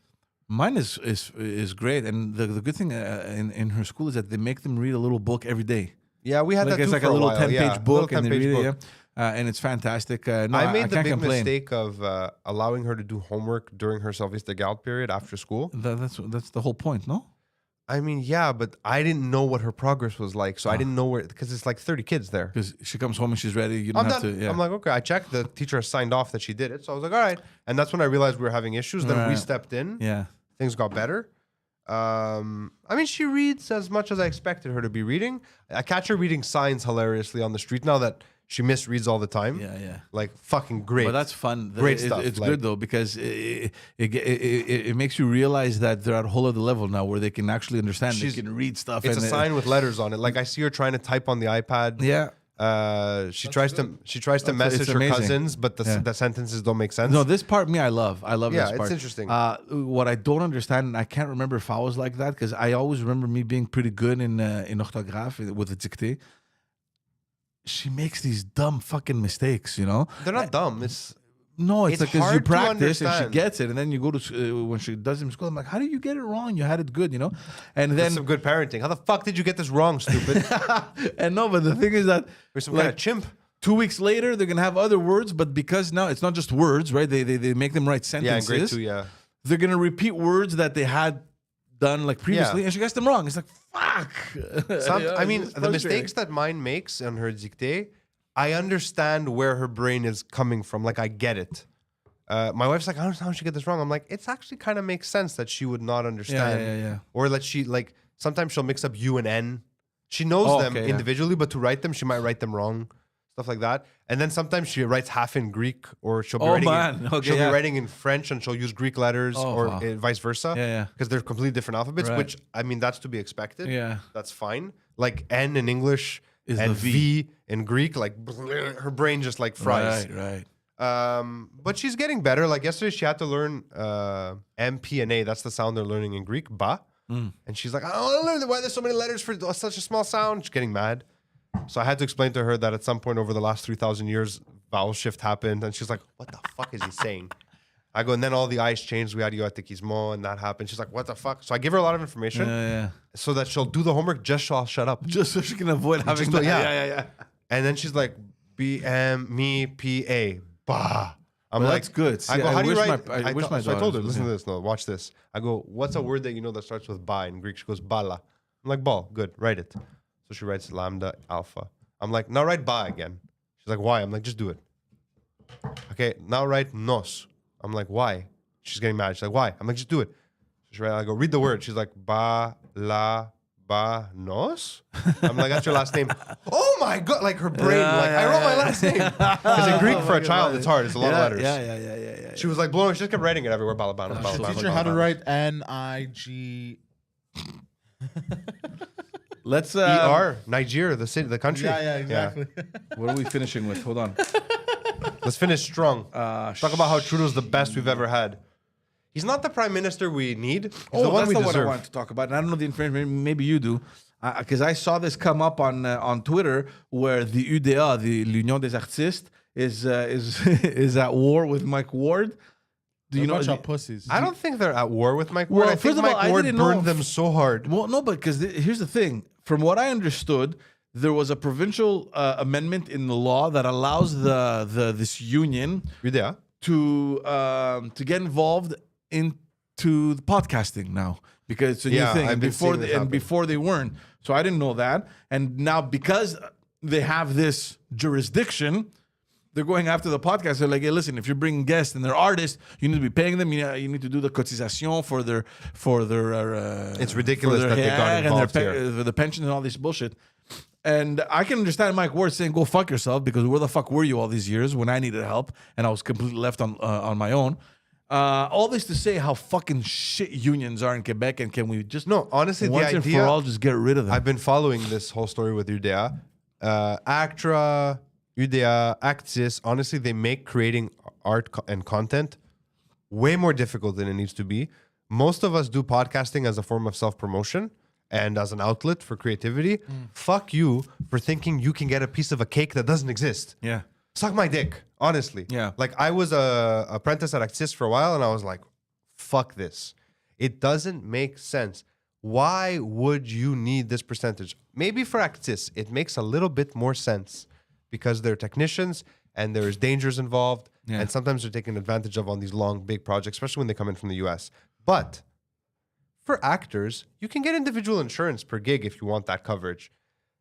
Mine is great, and the good thing in her school is that they make them read a little book every day. Yeah, we had like that it's too like for a little while. 10-page book, and they read it. book. And it's fantastic. No, I made the can't big complain. mistake of allowing her to do homework during her Service de Garde period after school. That's the whole point, no? I mean, yeah, but I didn't know what her progress was like, so I didn't know where, because it's like 30 kids there. Because she comes home and she's ready. You don't have to. Yeah. I'm like, okay, I checked. The teacher signed off that she did it, so I was like, all right. And that's when I realized we were having issues. Then we stepped in. Yeah. Things got better. I mean, she reads as much as I expected her to be reading. I catch her reading signs hilariously on the street now that she misreads all the time. Yeah. Like, fucking great. But that's fun. Great stuff. It's like, good though because it makes you realize that they're at a whole other level now where they can actually understand. They can read stuff. It's a sign with letters on it. Like I see her trying to type on the iPad. Yeah. She tries to message her cousins, but the sentences don't make sense. No, this part I love. I love this part. Yeah, it's interesting. What I don't understand, and I can't remember if I was like that because I always remember me being pretty good in orthographe with the dictée. She makes these dumb fucking mistakes, you know? They're not dumb. It's like because you hard to practice and she understand. gets it, and then you go to when she does it in school. I'm like, how do you get it wrong? You had it good, you know? And then That's some good parenting. How the fuck did you get this wrong, stupid? and no, but the thing is that You're some kind of chimp. 2 weeks later they're gonna have other words, but because now it's not just words, right? They make them write sentences. Yeah, in grade 2, yeah. They're gonna repeat words that they had done like previously, and she gets them wrong. It's like fuck. I mean, the mistakes that mine makes on her dictée, I understand where her brain is coming from. Like, I get it. My wife's like, I don't know how she get this wrong. I'm like, it's actually kind of makes sense that she would not understand. Yeah. Or that she, like, sometimes she'll mix up U and N. She knows them individually, but to write them, she might write them wrong. Stuff like that. And then sometimes she writes half in Greek, or she'll be be writing in French and she'll use Greek letters, vice versa. Yeah. Because they're completely different alphabets, which, I mean, that's to be expected. Yeah. That's fine. Like N in English is and the V in Greek, like her brain just like fries. Right. But she's getting better. Like yesterday, she had to learn M, P, and A. That's the sound they're learning in Greek, ba. And she's like, I don't want to learn why there's so many letters for such a small sound. She's getting mad. So I had to explain to her that at some point over the last 3,000 years, vowel shift happened. And she's like, what the fuck is he saying? I go, and then all the eyes changed. We had you at Tikismo, and that happened. She's like, what the fuck? So I give her a lot of information Yeah. so that she'll do the homework just so I'll shut up. Just so she can avoid having that. Yeah. And then she's like, BMEPA. Bah. I'm Well, like, that's good. See, I go, how do you write? I wish my so I told her, daughters- listen to this. No, watch this. I go, what's a word that you know that starts with ba in Greek? She goes, bala. I'm like, ball. Good. Write it. So she writes lambda alpha. I'm like, now write ba again. She's like, why? I'm like, just do it. Okay, now write nos. I'm like, why? She's getting mad. She's like, why? I'm like, just do it. She's right. I go, read the word. She's like, ba la ba nos. I'm like, that's your last name. Oh my god! Like her brain. I wrote my last name. Because in Greek for a child, it's hard. It's a lot of letters. Yeah. She was like blowing. She just kept writing it everywhere. Balabano. Teach her how to write N-I-G. Let's ER, Nigeria, the city, the country. Yeah, exactly. What are we finishing with? Hold on. Let's finish strong. Talk about how Trudeau's the best we've ever had. He's not the prime minister we need. He's the one that's we not what I deserve. wanted to talk about. And I don't know the information. Maybe you do, because I saw this come up on Twitter where the UDA, the l'Union des Artistes, is at war with Mike Ward. Do you know? Bunch of pussies. I don't think they're at war with Mike Well, Ward. I think first of all, Mike I Ward didn't know burned if- them so hard. Well, no, but because here's the thing. From what I understood, there was a provincial amendment in the law that allows this union UDA? to get involved into the podcasting now because it's a new Yeah, thing. I've And been before seeing this happen. before they weren't, so I didn't know that. And now because they have this jurisdiction, they're going after the podcast. They're like, hey, listen, if you're bringing guests and they're artists, you need to be paying them. You need to do the cotisation for their It's ridiculous for their that they got hair and involved their here. for the pension and all this bullshit. And I can understand Mike Ward saying, "Go fuck yourself," because where the fuck were you all these years when I needed help and I was completely left on my own. All this to say how fucking shit unions are in Quebec, and can we just No, honestly, the once and idea. for all just get rid of them? I've been following this whole story with UDA. ACTRA, UDA, Actis, honestly, they make creating art and content way more difficult than it needs to be. Most of us do podcasting as a form of self-promotion and as an outlet for creativity. Fuck you for thinking you can get a piece of a cake that doesn't exist. Yeah. Suck my dick, honestly. Yeah. Like I was a apprentice at Actis for a while and I was like, fuck this. It doesn't make sense. Why would you need this percentage? Maybe for Actis, it makes a little bit more sense because they're technicians and there's dangers involved. Yeah. And sometimes they're taken advantage of on these long, big projects, especially when they come in from the US. But for actors, you can get individual insurance per gig if you want that coverage.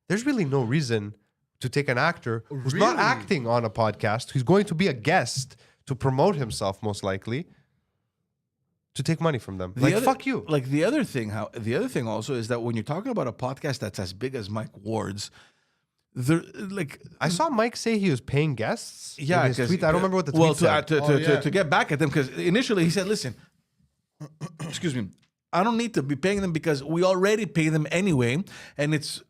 There's really no reason to take an actor who's not Really? acting on a podcast, who's going to be a guest to promote himself most likely, to take money from them. Like, fuck you. Like the other thing also is that when you're talking about a podcast that's as big as Mike Ward's, there like I saw Mike say he was paying guests. in yeah, his 'cause- tweet. I don't remember what the tweet well said. to get back at them because initially he said, "Listen, excuse me, I don't need to be paying them because we already pay them anyway, and it's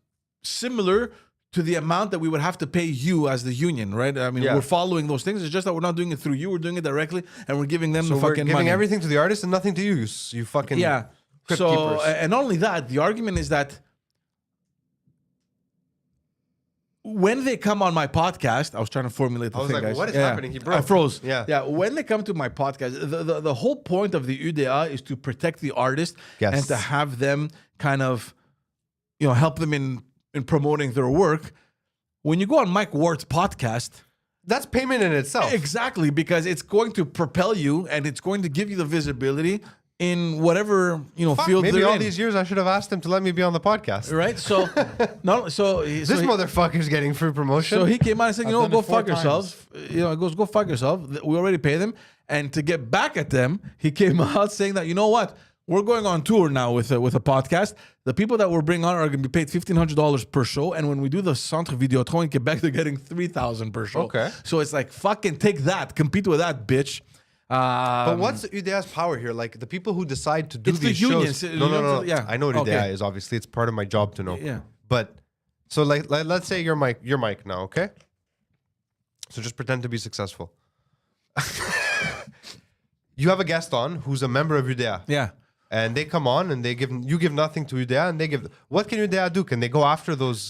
similar." To the amount that we would have to pay you as the union, right? I mean, Yeah. we're following those things. It's just that we're not doing it through you. We're doing it directly, and we're giving them So the we're fucking giving money. everything to the artist and nothing to you. You fucking Yeah. crypt So, keepers. and not only that, the argument is that when they come on my podcast, I was trying to formulate the I was thing, like, guys. what is Yeah. happening? He broke. I froze. Yeah. Yeah. When they come to my podcast, the whole point of the UDA is to protect the artist Yes. and to have them kind of, help them in promoting their work. When you go on Mike Ward's podcast, That's payment in itself. exactly, because it's going to propel you and it's going to give you the visibility in whatever Fuck, field maybe they're all in. these years I should have asked him to let me be on the podcast. Right? So, This motherfucker's getting free promotion. So he came out and said, I've go done it 4 fuck yourself. It goes, go fuck yourself. We already pay them. And to get back at them, he came out saying that, you know what? We're going on tour now with a podcast. The people that we're bringing on are going to be paid $1,500 per show. And when we do the Centre Videotron in Quebec, they're getting $3,000 per show. Okay. So it's like, fucking take that. Compete with that, bitch. But what's UDA's power here? Like the people who decide to do It's the these unions. shows. The No. unions, yeah. I know what UDA Okay. is. Obviously, it's part of my job to know. Yeah. But so like let's say you're Mike now, okay? So just pretend to be successful. You have a guest on who's a member of UDA. Yeah. and they come on and you give nothing to Udea, and they give. What can Udea do? Can they go after those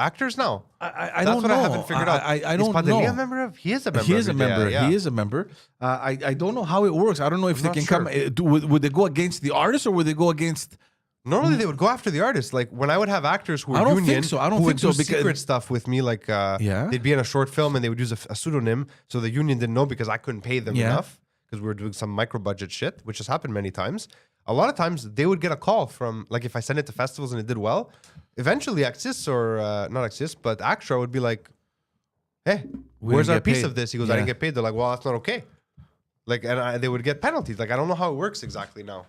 actors now? I That's don't what know. I haven't figured out. I don't Is Pantelis know. a member of? He is a member. He is of a Udea, member. yeah. He is a member. I don't know how it works. I don't know if they not can sure. come. Would they go against the artist or would they go against? Normally they would go after the artist. Like when I would have actors who were I don't union, think so. I don't who would think so, do because- secret stuff with me. Like they'd be in a short film and they would use a pseudonym, so the union didn't know because I couldn't pay them Yeah. enough because we were doing some micro budget shit, which has happened many times. A lot of times they would get a call from, like, if I send it to festivals and it did well, eventually Axis or not Axis, but Actra would be like, "Hey, We where's didn't our get piece paid." of this?" He goes, "I Yeah. didn't get paid." They're like, "Well, that's not okay." Like, and they would get penalties. Like, I don't know how it works exactly now.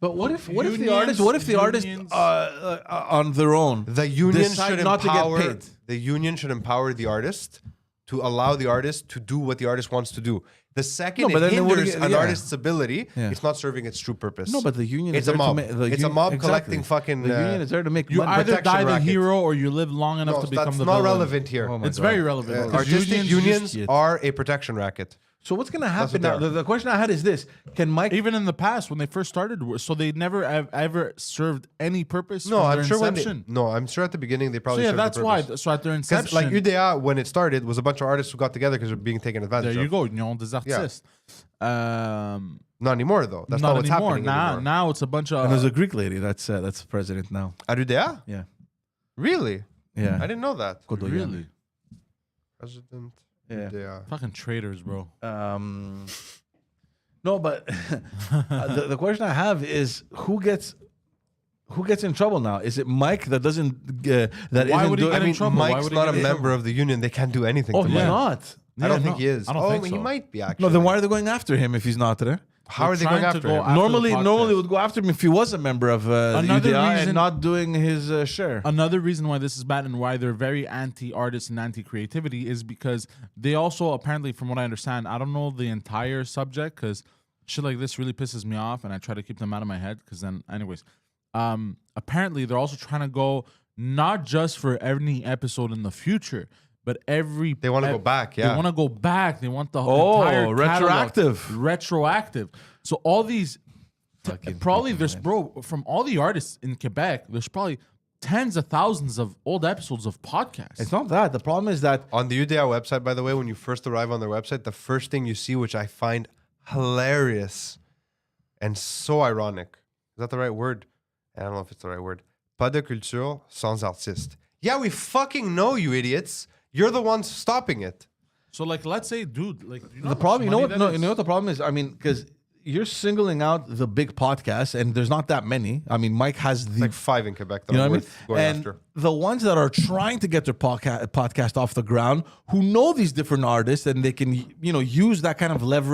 But what if the Unions- artist? What if the artist unions- on their own? The union Decide should not to get empower paid. the union should empower the artist to allow the artist to do what the artist wants to do. The second No, but it then they wouldn't hinders get- an yeah. artist's ability, Yeah. it's not serving its true purpose. No, but the union It's is a there mob. to ma- It's a mob collecting fucking, The union is there to make You money. either protection die the racket. hero or you live long enough No, to become that's the not villain. relevant here. Oh my It's God. very relevant. because Artistic unions unions just- are a protection racket. So what's going to what happen they now? are. The question I had is this: Can Mike? even in the past when they first started, so they never have ever served any purpose. No, from I'm their sure inception. I'm sure at the beginning they So probably yeah, served the that's why. purpose. So at their Because inception, like UDA, when it started, was a bunch of artists who got together because they're being taken advantage there you of. go. Union des artistes. Not anymore though. That's not, not what's anymore. happening anymore. Now it's a bunch of. and there's a Greek lady that's president now. At UDA? Yeah, Really? yeah. I didn't know that. Kodoyan. really President. Yeah. UDA. fucking traitors, bro. No, but the question I have is who gets in trouble now? Is it Mike that doesn't that Why isn't would he doing- get I in mean, trouble? Why Mike's would he not get a in member trouble? of the union. They can't do anything Oh, to he's Mike. not. I don't Yeah, think no, he is. I don't think he so. might be actually. No, then why are they going after him if he's not there? How are they They're going trying to after go him? after- Normally, the normally podcast. would go after him if he was a member of the Another UDI reason- and not doing his share. Another reason why this is bad and why they're very anti-artist and anti-creativity is because they also apparently, from what I understand, I don't know the entire subject because shit like this really pisses me off, and I try to keep them out of my head because then, anyways, apparently they're also trying to go not just for any episode in the future, but every They wanna go back, yeah. They want to go back. They want the Oh, entire catalog. retroactive. So all these. Fucking Probably people, there's man. bro from all the artists in Quebec. There's probably tens of thousands of old episodes of podcasts. It's not that. The problem is that On the UDA website, by the way, when you first arrive on their website, the first thing you see, which I find hilarious and so ironic, is that the right word? I don't know if it's the right word. Pas de culture sans artiste. Yeah, we fucking know, you idiots. You're the ones stopping it. So like, let's say, dude, like you know the problem, you know what? No, you know what the problem is. I mean, because you're singling out the big podcasts, and there's not that many. I mean, Mike has the Like 5 in Quebec that you know are what I mean? worth going And after. the ones that are trying to get their podcast off the ground, who know these different artists, and they can use that kind of leverage.